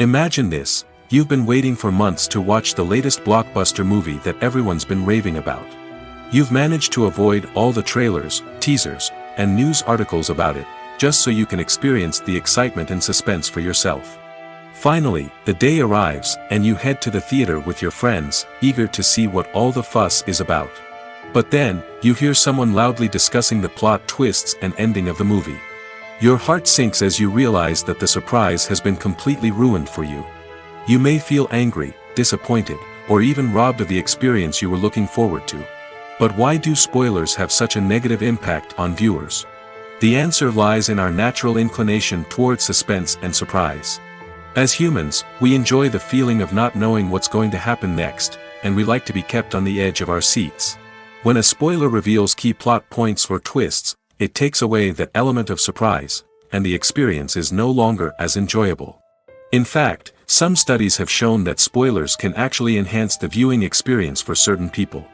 Imagine this: you've been waiting for months to watch the latest blockbuster movie that everyone's been raving about. You've managed to avoid all the trailers, teasers, and news articles about it, just so you can experience the excitement and suspense for yourself. Finally, the day arrives, and you head to the theater with your friends, eager to see what all the fuss is about. But then, you hear someone loudly discussing the plot twists and ending of the movie. Your heart sinks as you realize that the surprise has been completely ruined for you. You may feel angry, disappointed, or even robbed of the experience you were looking forward to. But why do spoilers have such a negative impact on viewers? The answer lies in our natural inclination toward suspense and surprise. As humans, we enjoy the feeling of not knowing what's going to happen next, and we like to be kept on the edge of our seats. When a spoiler reveals key plot points or twists, it takes away that element of surprise, and the experience is no longer as enjoyable. In fact, some studies have shown that spoilers can actually enhance the viewing experience for certain people.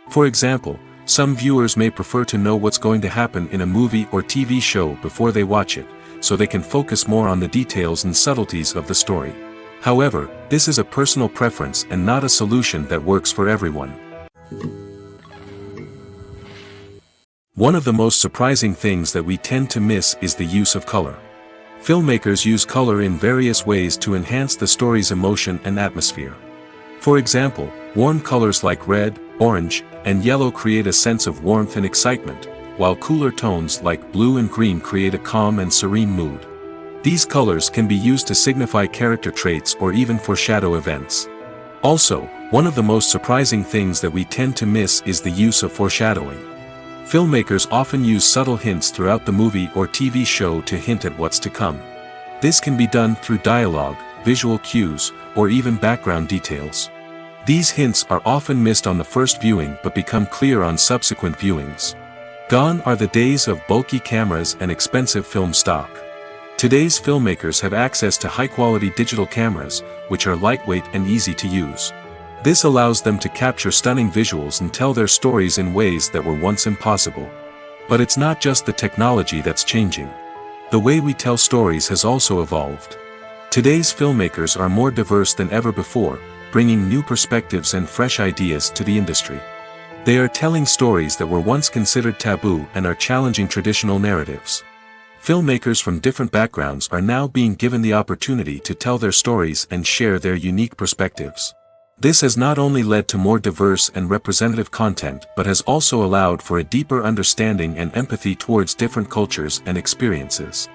For example, some viewers may prefer to know what's going to happen in a movie or TV show before they watch it, so they can focus more on the details and subtleties of the story. However, this is a personal preference and not a solution that works for everyone. One of the most surprising things that we tend to miss is the use of color. Filmmakers use color in various ways to enhance the story's emotion and atmosphere. For example, warm colors like red, orange, and yellow create a sense of warmth and excitement, while cooler tones like blue and green create a calm and serene mood. These colors can be used to signify character traits or even foreshadow events. Also, one of the most surprising things that we tend to miss is the use of foreshadowing. Filmmakers often use subtle hints throughout the movie or TV show to hint at what's to come. This can be done through dialogue, visual cues, or even background details. These hints are often missed on the first viewing but become clear on subsequent viewings. Gone are the days of bulky cameras and expensive film stock. Today's filmmakers have access to high-quality digital cameras, which are lightweight and easy to use. This allows them to capture stunning visuals and tell their stories in ways that were once impossible. But it's not just the technology that's changing. The way we tell stories has also evolved. Today's filmmakers are more diverse than ever before, bringing new perspectives and fresh ideas to the industry. They are telling stories that were once considered taboo and are challenging traditional narratives. Filmmakers from different backgrounds are now being given the opportunity to tell their stories and share their unique perspectives. This has not only led to more diverse and representative content but has also allowed for a deeper understanding and empathy towards different cultures and experiences.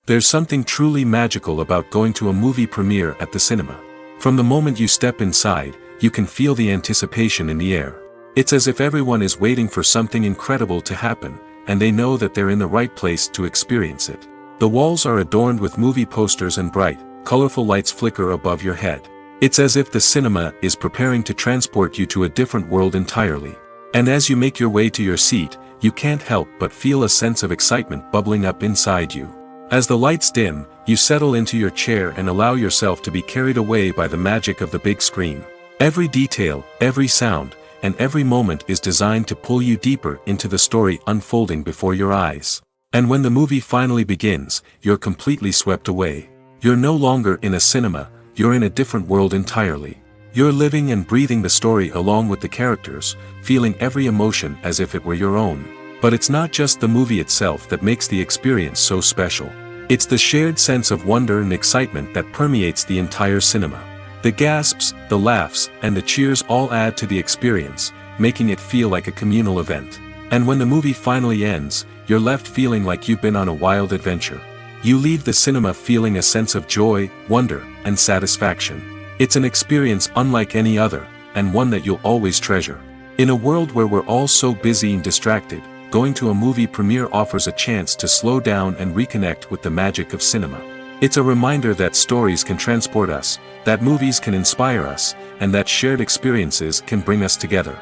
There's something truly magical about going to a movie premiere at the cinema. From the moment you step inside, you can feel the anticipation in the air. It's as if everyone is waiting for something incredible to happen, and they know that they're in the right place to experience it. The walls are adorned with movie posters and bright, colorful lights flicker above your head. It's as if the cinema is preparing to transport you to a different world entirely. And as you make your way to your seat, you can't help but feel a sense of excitement bubbling up inside you. As the lights dim, you settle into your chair and allow yourself to be carried away by the magic of the big screen. Every detail, every sound, and every moment is designed to pull you deeper into the story unfolding before your eyes. And when the movie finally begins, you're completely swept away. You're no longer in a cinema, you're in a different world entirely. You're living and breathing the story along with the characters, feeling every emotion as if it were your own. But it's not just the movie itself that makes the experience so special. It's the shared sense of wonder and excitement that permeates the entire cinema. The gasps, the laughs, and the cheers all add to the experience, making it feel like a communal event. And when the movie finally ends, you're left feeling like you've been on a wild adventure. You leave the cinema feeling a sense of joy, wonder, and satisfaction. It's an experience unlike any other, and one that you'll always treasure. In a world where we're all so busy and distracted, going to a movie premiere offers a chance to slow down and reconnect with the magic of cinema. It's a reminder that stories can transport us, that movies can inspire us, and that shared experiences can bring us together.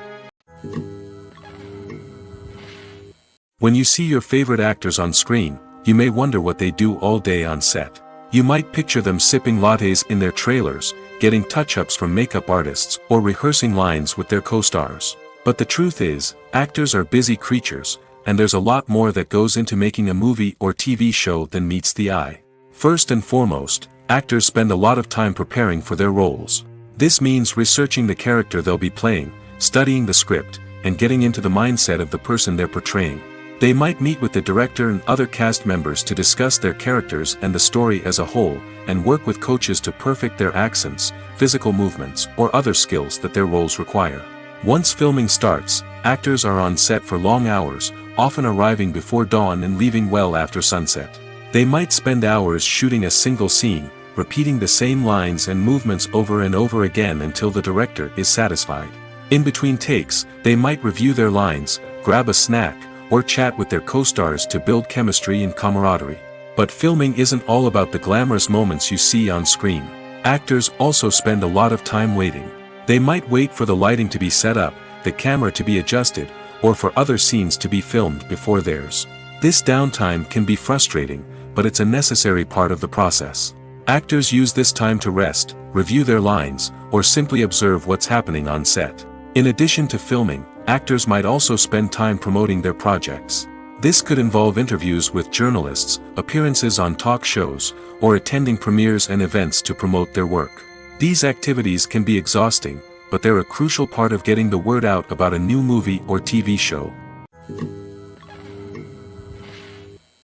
When you see your favorite actors on screen, you may wonder what they do all day on set. You might picture them sipping lattes in their trailers, getting touch-ups from makeup artists, or rehearsing lines with their co-stars. But the truth is, actors are busy creatures, and there's a lot more that goes into making a movie or TV show than meets the eye. First and foremost, actors spend a lot of time preparing for their roles. This means researching the character they'll be playing, studying the script, and getting into the mindset of the person they're portraying. They might meet with the director and other cast members to discuss their characters and the story as a whole, and work with coaches to perfect their accents, physical movements, or other skills that their roles require. Once filming starts, actors are on set for long hours, often arriving before dawn and leaving well after sunset. They might spend hours shooting a single scene, repeating the same lines and movements over and over again until the director is satisfied. In between takes, they might review their lines, grab a snack, or chat with their co-stars to build chemistry and camaraderie. But filming isn't all about the glamorous moments you see on screen. Actors also spend a lot of time waiting. They might wait for the lighting to be set up, the camera to be adjusted, or for other scenes to be filmed before theirs. This downtime can be frustrating, but it's a necessary part of the process. Actors use this time to rest, review their lines, or simply observe what's happening on set. In addition to filming, actors might also spend time promoting their projects. This could involve interviews with journalists, appearances on talk shows, or attending premieres and events to promote their work. These activities can be exhausting, but they're a crucial part of getting the word out about a new movie or TV show.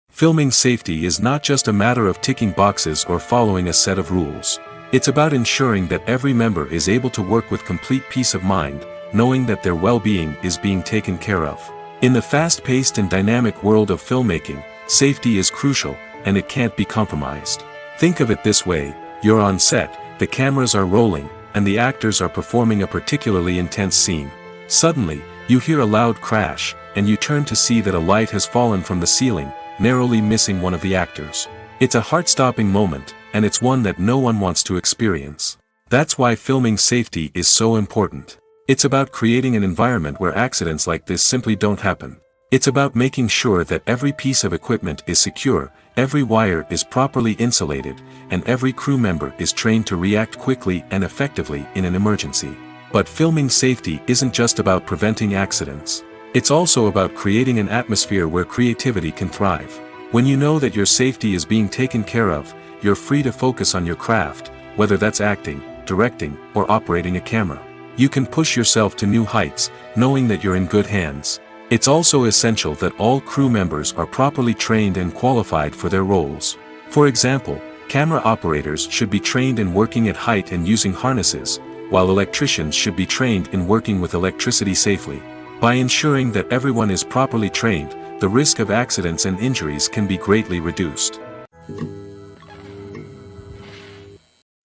Filming safety is not just a matter of ticking boxes or following a set of rules. It's about ensuring that every member is able to work with complete peace of mind, knowing that their well-being is being taken care of. In the fast-paced and dynamic world of filmmaking, safety is crucial, and it can't be compromised. Think of it this way: you're on set, the cameras are rolling, and the actors are performing a particularly intense scene. Suddenly, you hear a loud crash, and you turn to see that a light has fallen from the ceiling, narrowly missing one of the actors. It's a heart-stopping moment, and it's one that no one wants to experience. That's why filming safety is so important. It's about creating an environment where accidents like this simply don't happen. It's about making sure that every piece of equipment is secure, every wire is properly insulated, and every crew member is trained to react quickly and effectively in an emergency. But filming safety isn't just about preventing accidents. It's also about creating an atmosphere where creativity can thrive. When you know that your safety is being taken care of, you're free to focus on your craft, whether that's acting, directing, or operating a camera. You can push yourself to new heights, knowing that you're in good hands. It's also essential that all crew members are properly trained and qualified for their roles. For example, camera operators should be trained in working at height and using harnesses, while electricians should be trained in working with electricity safely. By ensuring that everyone is properly trained, the risk of accidents and injuries can be greatly reduced.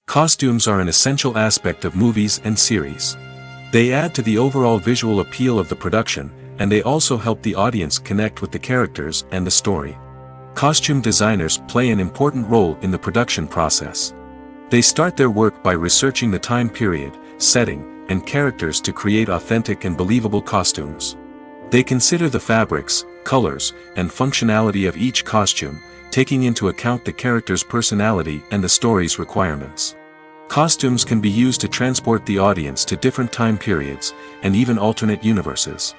Costumes are an essential aspect of movies and series. They add to the overall visual appeal of the production, and they also help the audience connect with the characters and the story. Costume designers play an important role in the production process. They start their work by researching the time period, setting, and characters to create authentic and believable costumes. They consider the fabrics, colors, and functionality of each costume, taking into account the character's personality and the story's requirements. Costumes can be used to transport the audience to different time periods, and even alternate universes.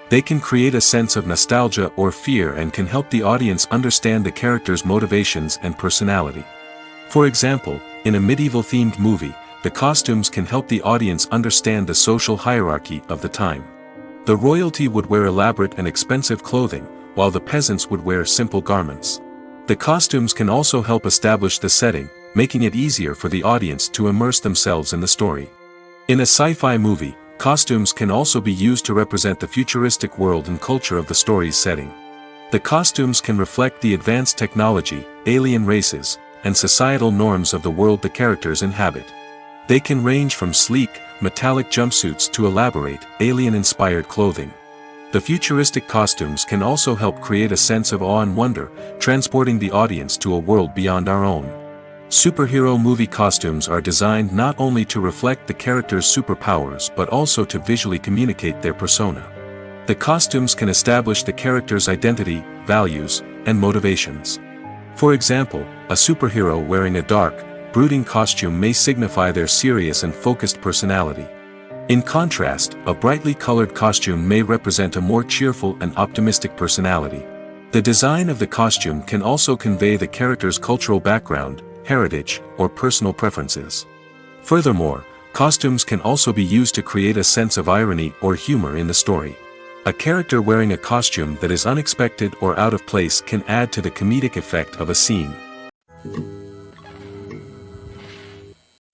They can create a sense of nostalgia or fear and can help the audience understand the character's motivations and personality. For example, in a medieval-themed movie, the costumes can help the audience understand the social hierarchy of the time. The royalty would wear elaborate and expensive clothing, while the peasants would wear simple garments. The costumes can also help establish the setting, making it easier for the audience to immerse themselves in the story. In a sci-fi movie, costumes can also be used to represent the futuristic world and culture of the story's setting. The costumes can reflect the advanced technology, alien races, and societal norms of the world the characters inhabit. They can range from sleek, metallic jumpsuits to elaborate, alien-inspired clothing. The futuristic costumes can also help create a sense of awe and wonder, transporting the audience to a world beyond our own. Superhero movie costumes are designed not only to reflect the character's superpowers but also to visually communicate their persona. The costumes can establish the character's identity, values, and motivations. For example, a superhero wearing a dark, brooding costume may signify their serious and focused personality. In contrast, a brightly colored costume may represent a more cheerful and optimistic personality. The design of the costume can also convey the character's cultural background, heritage, or personal preferences. Furthermore, costumes can also be used to create a sense of irony or humor in the story. A character wearing a costume that is unexpected or out of place can add to the comedic effect of a scene.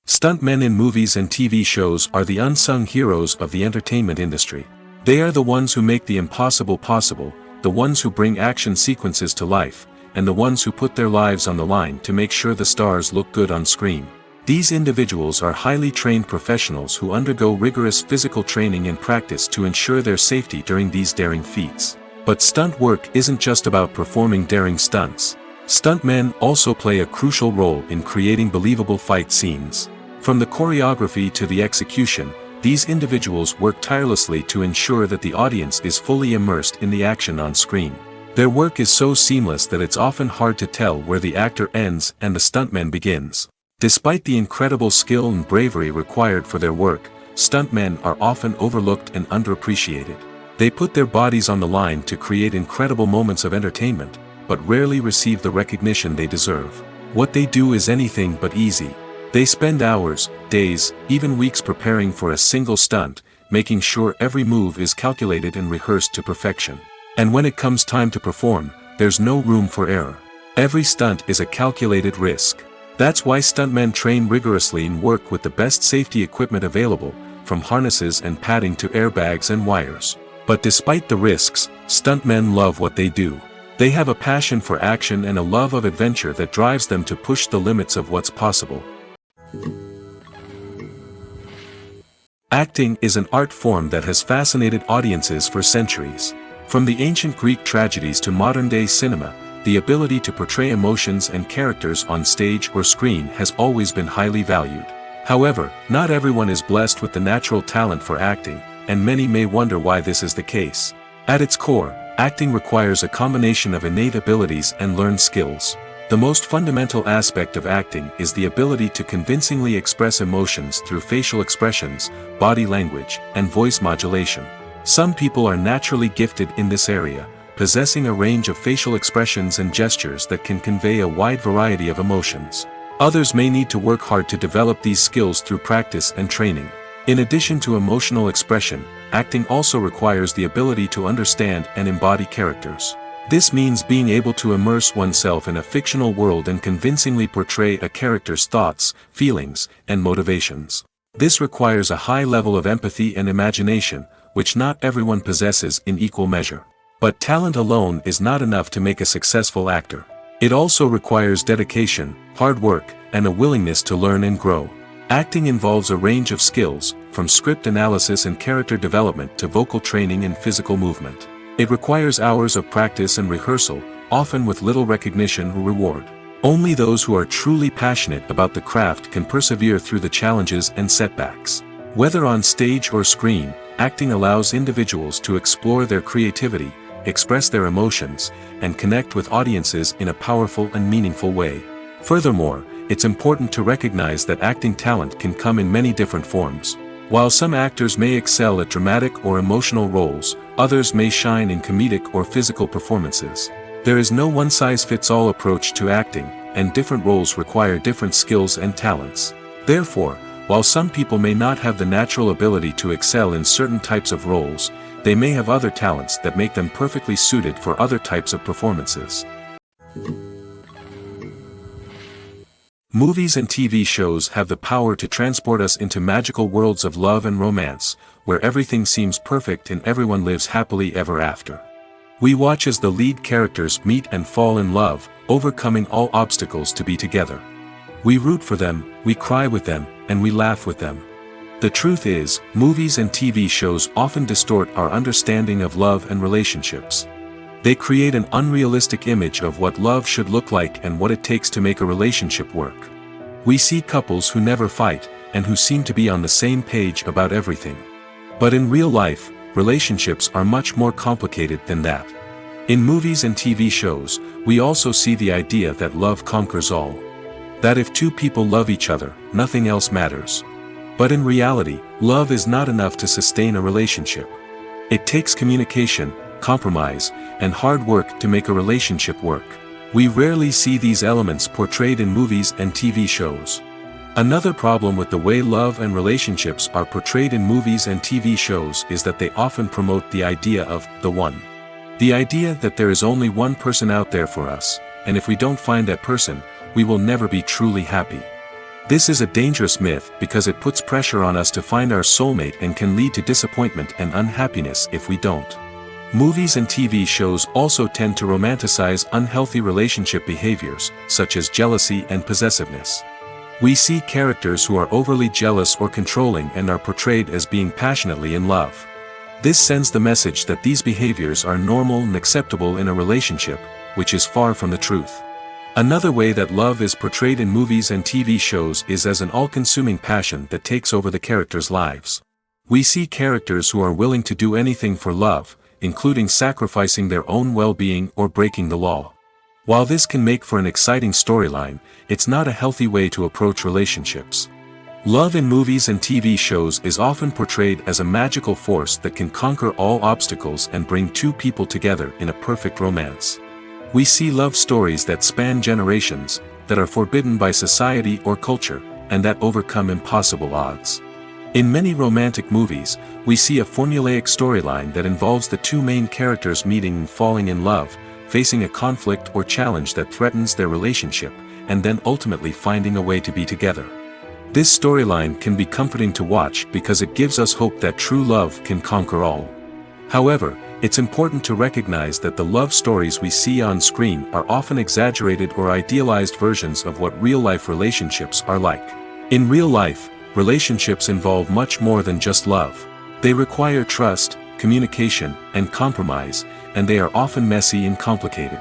Stuntmen in movies and TV shows are the unsung heroes of the entertainment industry. They are the ones who make the impossible possible, the ones who bring action sequences to life, and the ones who put their lives on the line to make sure the stars look good on screen. These individuals are highly trained professionals who undergo rigorous physical training and practice to ensure their safety during these daring feats. But stunt work isn't just about performing daring stunts. Stuntmen also play a crucial role in creating believable fight scenes. From the choreography to the execution, these individuals work tirelessly to ensure that the audience is fully immersed in the action on screen. Their work is so seamless that it's often hard to tell where the actor ends and the stuntman begins. Despite the incredible skill and bravery required for their work, stuntmen are often overlooked and underappreciated. They put their bodies on the line to create incredible moments of entertainment, but rarely receive the recognition they deserve. What they do is anything but easy. They spend hours, days, even weeks preparing for a single stunt, making sure every move is calculated and rehearsed to perfection. And when it comes time to perform, there's no room for error. Every stunt is a calculated risk. That's why stuntmen train rigorously and work with the best safety equipment available, from harnesses and padding to airbags and wires. But despite the risks, stuntmen love what they do. They have a passion for action and a love of adventure that drives them to push the limits of what's possible. Acting is an art form that has fascinated audiences for centuries. From the ancient Greek tragedies to modern-day cinema, the ability to portray emotions and characters on stage or screen has always been highly valued. However, not everyone is blessed with the natural talent for acting, and many may wonder why this is the case. At its core, acting requires a combination of innate abilities and learned skills. The most fundamental aspect of acting is the ability to convincingly express emotions through facial expressions, body language, and voice modulation. Some people are naturally gifted in this area, possessing a range of facial expressions and gestures that can convey a wide variety of emotions. Others may need to work hard to develop these skills through practice and training. In addition to emotional expression, acting also requires the ability to understand and embody characters. This means being able to immerse oneself in a fictional world and convincingly portray a character's thoughts, feelings, and motivations. This requires a high level of empathy and imagination, which not everyone possesses in equal measure. But talent alone is not enough to make a successful actor. It also requires dedication, hard work, and a willingness to learn and grow. Acting involves a range of skills, from script analysis and character development to vocal training and physical movement. It requires hours of practice and rehearsal, often with little recognition or reward. Only those who are truly passionate about the craft can persevere through the challenges and setbacks. Whether on stage or screen, acting allows individuals to explore their creativity, express their emotions, and connect with audiences in a powerful and meaningful way. Furthermore, it's important to recognize that acting talent can come in many different forms. While some actors may excel at dramatic or emotional roles, others may shine in comedic or physical performances. There is no one-size-fits-all approach to acting, and different roles require different skills and talents. Therefore, while some people may not have the natural ability to excel in certain types of roles, they may have other talents that make them perfectly suited for other types of performances. Movies and TV shows have the power to transport us into magical worlds of love and romance, where everything seems perfect and everyone lives happily ever after. We watch as the lead characters meet and fall in love, overcoming all obstacles to be together. We root for them, we cry with them, and we laugh with them. The truth is, movies and TV shows often distort our understanding of love and relationships. They create an unrealistic image of what love should look like and what it takes to make a relationship work. We see couples who never fight, and who seem to be on the same page about everything. But in real life, relationships are much more complicated than that. In movies and TV shows, we also see the idea that love conquers all. That if two people love each other, nothing else matters. But in reality, love is not enough to sustain a relationship. It takes communication, compromise, and hard work to make a relationship work. We rarely see these elements portrayed in movies and TV shows. Another problem with the way love and relationships are portrayed in movies and TV shows is that they often promote the idea of the one. The idea that there is only one person out there for us, and if we don't find that person, we will never be truly happy. This is a dangerous myth because it puts pressure on us to find our soulmate and can lead to disappointment and unhappiness if we don't. Movies and TV shows also tend to romanticize unhealthy relationship behaviors, such as jealousy and possessiveness. We see characters who are overly jealous or controlling and are portrayed as being passionately in love. This sends the message that these behaviors are normal and acceptable in a relationship, which is far from the truth. Another way that love is portrayed in movies and TV shows is as an all-consuming passion that takes over the characters' lives. We see characters who are willing to do anything for love, including sacrificing their own well-being or breaking the law. While this can make for an exciting storyline, it's not a healthy way to approach relationships. Love in movies and TV shows is often portrayed as a magical force that can conquer all obstacles and bring two people together in a perfect romance. We see love stories that span generations, that are forbidden by society or culture, and that overcome impossible odds. In many romantic movies, we see a formulaic storyline that involves the two main characters meeting and falling in love, facing a conflict or challenge that threatens their relationship, and then ultimately finding a way to be together. This storyline can be comforting to watch because it gives us hope that true love can conquer all. However, it's important to recognize that the love stories we see on screen are often exaggerated or idealized versions of what real-life relationships are like. In real life, relationships involve much more than just love. They require trust, communication, and compromise, and they are often messy and complicated.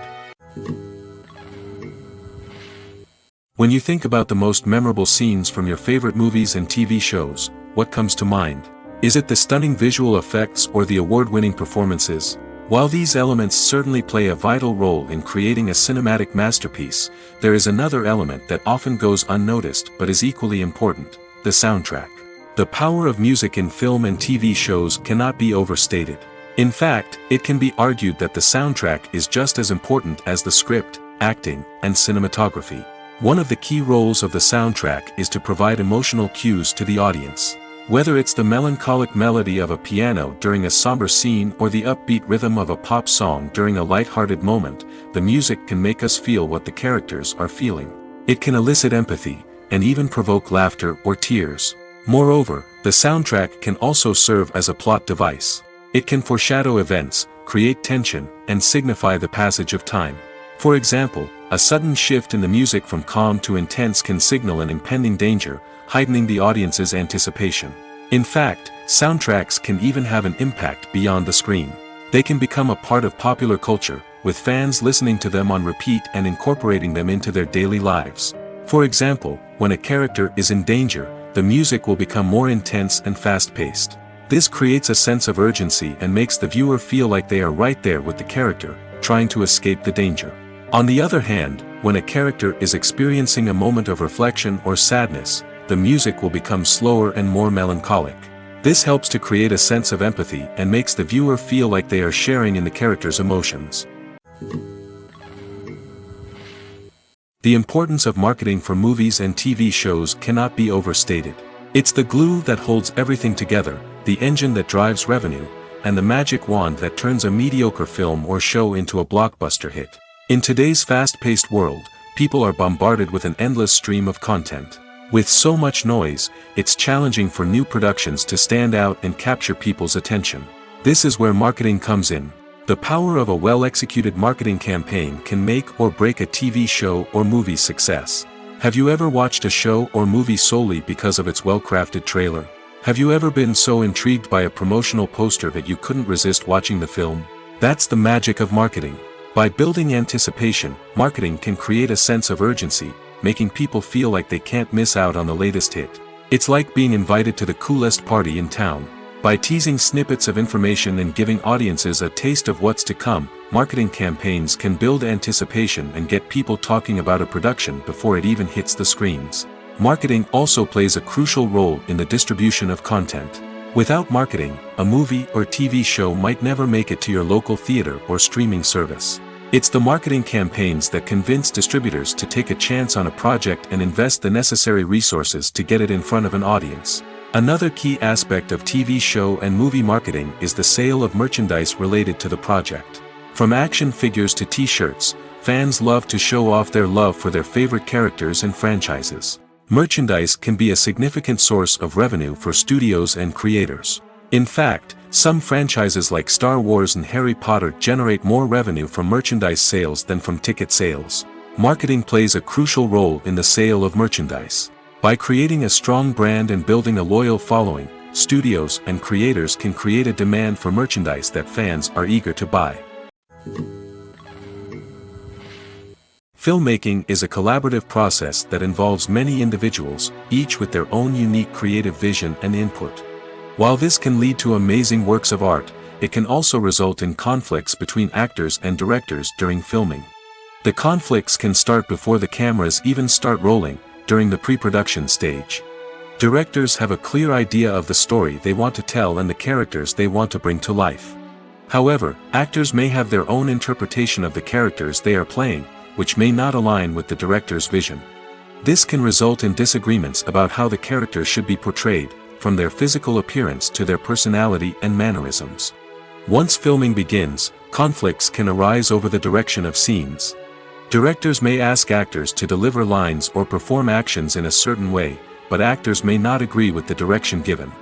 When you think about the most memorable scenes from your favorite movies and TV shows, what comes to mind? Is it the stunning visual effects or the award-winning performances? While these elements certainly play a vital role in creating a cinematic masterpiece, there is another element that often goes unnoticed but is equally important: the soundtrack. The power of music in film and TV shows cannot be overstated. In fact, it can be argued that the soundtrack is just as important as the script, acting, and cinematography. One of the key roles of the soundtrack is to provide emotional cues to the audience. Whether it's the melancholic melody of a piano during a somber scene or the upbeat rhythm of a pop song during a light-hearted moment, the music can make us feel what the characters are feeling. It can elicit empathy, and even provoke laughter or tears. Moreover, the soundtrack can also serve as a plot device. It can foreshadow events, create tension, and signify the passage of time. For example, a sudden shift in the music from calm to intense can signal an impending danger, heightening the audience's anticipation. In fact, soundtracks can even have an impact beyond the screen. They can become a part of popular culture, with fans listening to them on repeat and incorporating them into their daily lives. For example, when a character is in danger, the music will become more intense and fast-paced. This creates a sense of urgency and makes the viewer feel like they are right there with the character, trying to escape the danger. On the other hand, when a character is experiencing a moment of reflection or sadness, the music will become slower and more melancholic. This helps to create a sense of empathy and makes the viewer feel like they are sharing in the character's emotions. The importance of marketing for movies and TV shows cannot be overstated. It's the glue that holds everything together, the engine that drives revenue, and the magic wand that turns a mediocre film or show into a blockbuster hit. In today's fast-paced world, people are bombarded with an endless stream of content. With so much noise, it's challenging for new productions to stand out and capture people's attention. This is where marketing comes in. The power of a well-executed marketing campaign can make or break a TV show or movie's success. Have you ever watched a show or movie solely because of its well-crafted trailer? Have you ever been so intrigued by a promotional poster that you couldn't resist watching the film? That's the magic of marketing. By building anticipation, marketing can create a sense of urgency, making people feel like they can't miss out on the latest hit. It's like being invited to the coolest party in town. By teasing snippets of information and giving audiences a taste of what's to come, marketing campaigns can build anticipation and get people talking about a production before it even hits the screens. Marketing also plays a crucial role in the distribution of content. Without marketing, a movie or TV show might never make it to your local theater or streaming service. It's the marketing campaigns that convince distributors to take a chance on a project and invest the necessary resources to get it in front of an audience. Another key aspect of TV show and movie marketing is the sale of merchandise related to the project. From action figures to t-shirts, fans love to show off their love for their favorite characters and franchises. Merchandise can be a significant source of revenue for studios and creators. In fact, some franchises like Star Wars and Harry Potter generate more revenue from merchandise sales than from ticket sales. Marketing plays a crucial role in the sale of merchandise. By creating a strong brand and building a loyal following, studios and creators can create a demand for merchandise that fans are eager to buy. Filmmaking is a collaborative process that involves many individuals, each with their own unique creative vision and input. While this can lead to amazing works of art, it can also result in conflicts between actors and directors during filming. The conflicts can start before the cameras even start rolling, during the pre-production stage. Directors have a clear idea of the story they want to tell and the characters they want to bring to life. However, actors may have their own interpretation of the characters they are playing, which may not align with the director's vision. This can result in disagreements about how the characters should be portrayed, from their physical appearance to their personality and mannerisms. Once filming begins, conflicts can arise over the direction of scenes. Directors may ask actors to deliver lines or perform actions in a certain way, but actors may not agree with the direction given.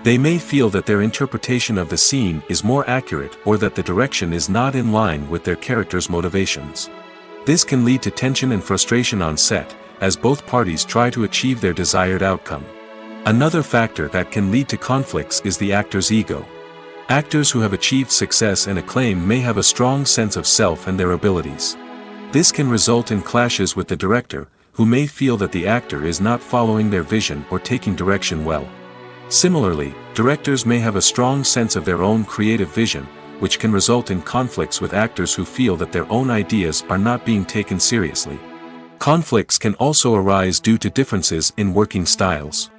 They may feel that their interpretation of the scene is more accurate or that the direction is not in line with their character's motivations. This can lead to tension and frustration on set, as both parties try to achieve their desired outcome. Another factor that can lead to conflicts is the actor's ego. Actors who have achieved success and acclaim may have a strong sense of self and their abilities. This can result in clashes with the director, who may feel that the actor is not following their vision or taking direction well. Similarly, directors may have a strong sense of their own creative vision, which can result in conflicts with actors who feel that their own ideas are not being taken seriously. Conflicts can also arise due to differences in working styles.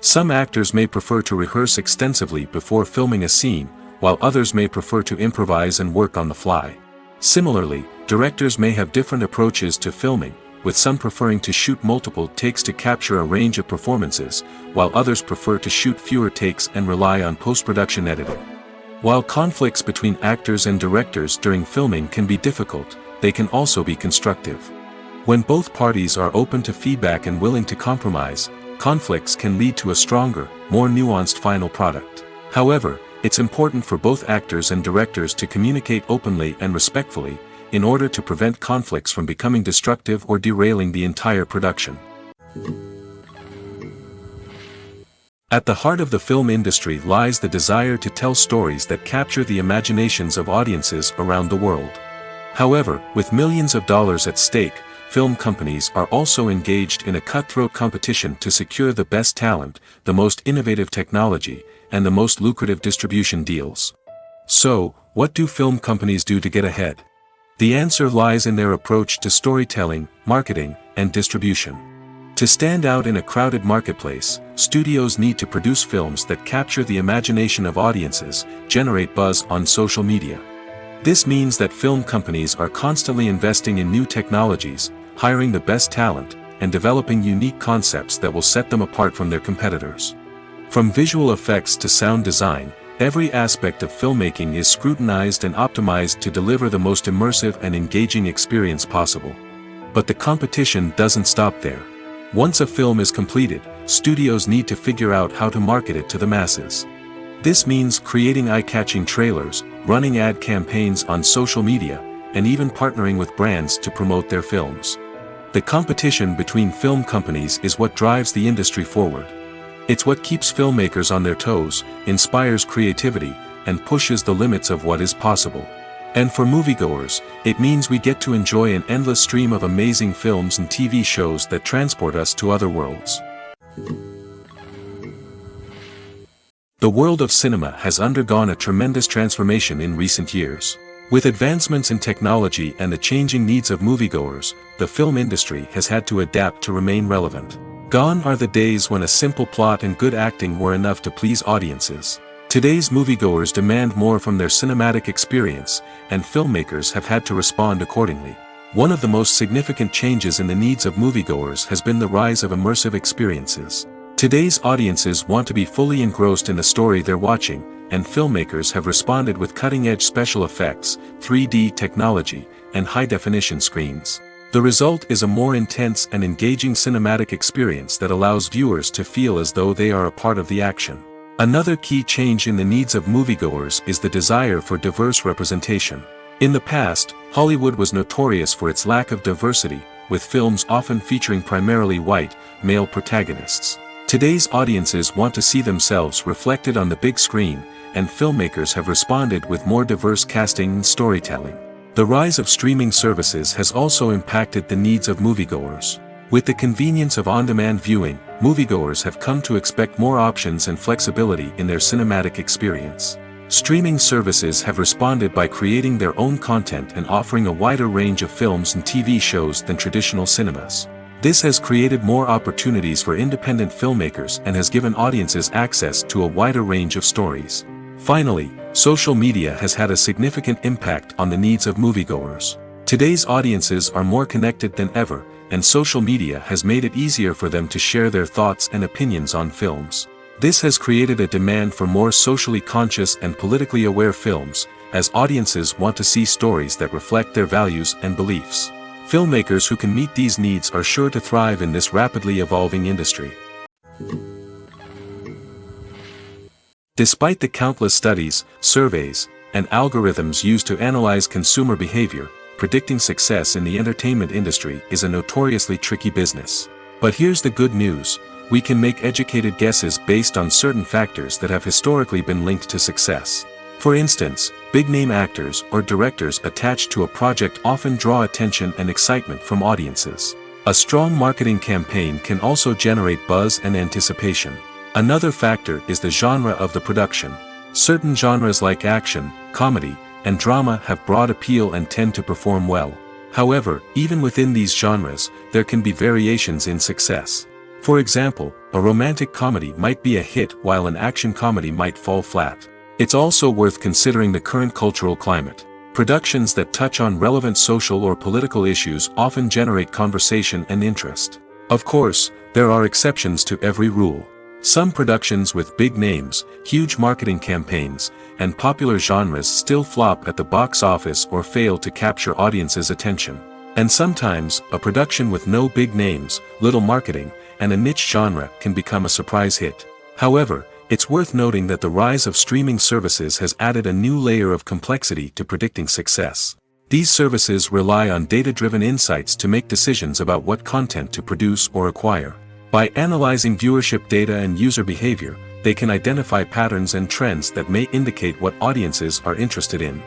Some actors may prefer to rehearse extensively before filming a scene, while others may prefer to improvise and work on the fly. Similarly, directors may have different approaches to filming, with some preferring to shoot multiple takes to capture a range of performances, while others prefer to shoot fewer takes and rely on post-production editing. While conflicts between actors and directors during filming can be difficult, they can also be constructive. When both parties are open to feedback and willing to compromise, conflicts can lead to a stronger, more nuanced final product. However, it's important for both actors and directors to communicate openly and respectfully, in order to prevent conflicts from becoming destructive or derailing the entire production. At the heart of the film industry lies the desire to tell stories that capture the imaginations of audiences around the world. However, with millions of dollars at stake, film companies are also engaged in a cutthroat competition to secure the best talent, the most innovative technology, and the most lucrative distribution deals. So, what do film companies do to get ahead? The answer lies in their approach to storytelling, marketing, and distribution. To stand out in a crowded marketplace, studios need to produce films that capture the imagination of audiences, generate buzz on social media. This means that film companies are constantly investing in new technologies, hiring the best talent, and developing unique concepts that will set them apart from their competitors. From visual effects to sound design, every aspect of filmmaking is scrutinized and optimized to deliver the most immersive and engaging experience possible. But the competition doesn't stop there. Once a film is completed, studios need to figure out how to market it to the masses. This means creating eye-catching trailers, running ad campaigns on social media, and even partnering with brands to promote their films. The competition between film companies is what drives the industry forward. It's what keeps filmmakers on their toes, inspires creativity, and pushes the limits of what is possible. And for moviegoers, it means we get to enjoy an endless stream of amazing films and TV shows that transport us to other worlds. The world of cinema has undergone a tremendous transformation in recent years. With advancements in technology and the changing needs of moviegoers, the film industry has had to adapt to remain relevant. Gone are the days when a simple plot and good acting were enough to please audiences. Today's moviegoers demand more from their cinematic experience, and filmmakers have had to respond accordingly. One of the most significant changes in the needs of moviegoers has been the rise of immersive experiences. Today's audiences want to be fully engrossed in the story they're watching, and filmmakers have responded with cutting-edge special effects, 3D technology, and high-definition screens. The result is a more intense and engaging cinematic experience that allows viewers to feel as though they are a part of the action. Another key change in the needs of moviegoers is the desire for diverse representation. In the past, Hollywood was notorious for its lack of diversity, with films often featuring primarily white, male protagonists. Today's audiences want to see themselves reflected on the big screen, and filmmakers have responded with more diverse casting and storytelling. The rise of streaming services has also impacted the needs of moviegoers. With the convenience of on-demand viewing, moviegoers have come to expect more options and flexibility in their cinematic experience. Streaming services have responded by creating their own content and offering a wider range of films and TV shows than traditional cinemas. This has created more opportunities for independent filmmakers and has given audiences access to a wider range of stories. Finally, social media has had a significant impact on the needs of moviegoers. Today's audiences are more connected than ever, and social media has made it easier for them to share their thoughts and opinions on films. This has created a demand for more socially conscious and politically aware films, as audiences want to see stories that reflect their values and beliefs. Filmmakers who can meet these needs are sure to thrive in this rapidly evolving industry. Despite the countless studies, surveys, and algorithms used to analyze consumer behavior, predicting success in the entertainment industry is a notoriously tricky business. But here's the good news: we can make educated guesses based on certain factors that have historically been linked to success. For instance, big-name actors or directors attached to a project often draw attention and excitement from audiences. A strong marketing campaign can also generate buzz and anticipation. Another factor is the genre of the production. Certain genres like action, comedy, and drama have broad appeal and tend to perform well. However, even within these genres, there can be variations in success. For example, a romantic comedy might be a hit while an action comedy might fall flat. It's also worth considering the current cultural climate. Productions that touch on relevant social or political issues often generate conversation and interest. Of course, there are exceptions to every rule. Some productions with big names, huge marketing campaigns, and popular genres still flop at the box office or fail to capture audiences' attention. And sometimes, a production with no big names, little marketing, and a niche genre can become a surprise hit. However, it's worth noting that the rise of streaming services has added a new layer of complexity to predicting success. These services rely on data-driven insights to make decisions about what content to produce or acquire. By analyzing viewership data and user behavior, they can identify patterns and trends that may indicate what audiences are interested in.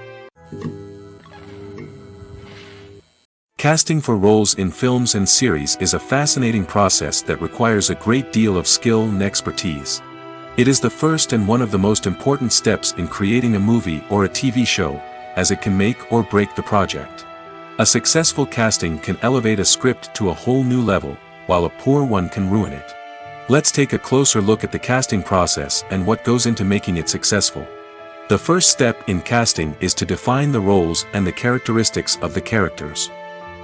Casting for roles in films and series is a fascinating process that requires a great deal of skill and expertise. It is the first and one of the most important steps in creating a movie or a TV show, as it can make or break the project. A successful casting can elevate a script to a whole new level, while a poor one can ruin it. Let's take a closer look at the casting process and what goes into making it successful. The first step in casting is to define the roles and the characteristics of the characters.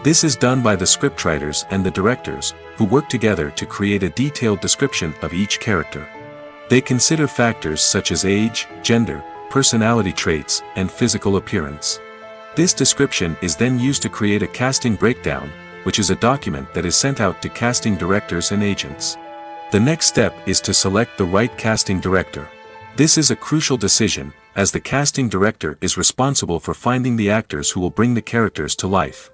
This is done by the scriptwriters and the directors, who work together to create a detailed description of each character. They consider factors such as age, gender, personality traits, and physical appearance. This description is then used to create a casting breakdown, which is a document that is sent out to casting directors and agents. The next step is to select the right casting director. This is a crucial decision, as the casting director is responsible for finding the actors who will bring the characters to life.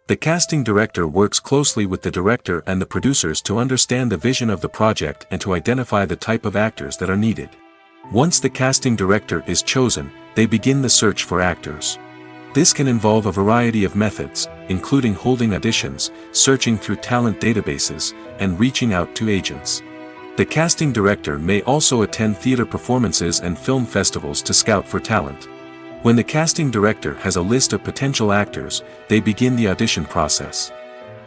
The casting director works closely with the director and the producers to understand the vision of the project and to identify the type of actors that are needed. Once the casting director is chosen, they begin the search for actors. This can involve a variety of methods, including holding auditions, searching through talent databases, and reaching out to agents. The casting director may also attend theater performances and film festivals to scout for talent. When the casting director has a list of potential actors, they begin the audition process.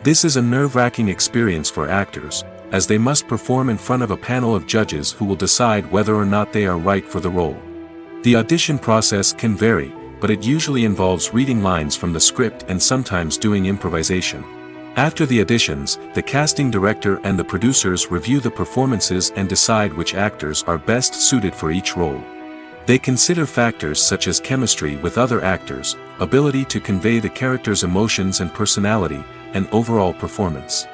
This is a nerve-wracking experience for actors, as they must perform in front of a panel of judges who will decide whether or not they are right for the role. The audition process can vary, but it usually involves reading lines from the script and sometimes doing improvisation. After the auditions, the casting director and the producers review the performances and decide which actors are best suited for each role. They consider factors such as chemistry with other actors, ability to convey the character's emotions and personality, and overall performance.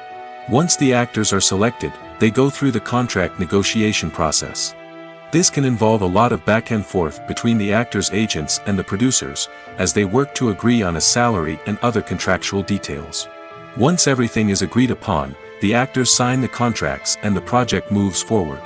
Once the actors are selected, they go through the contract negotiation process. This can involve a lot of back and forth between the actors' agents and the producers, as they work to agree on a salary and other contractual details. Once everything is agreed upon, the actors sign the contracts and the project moves forward.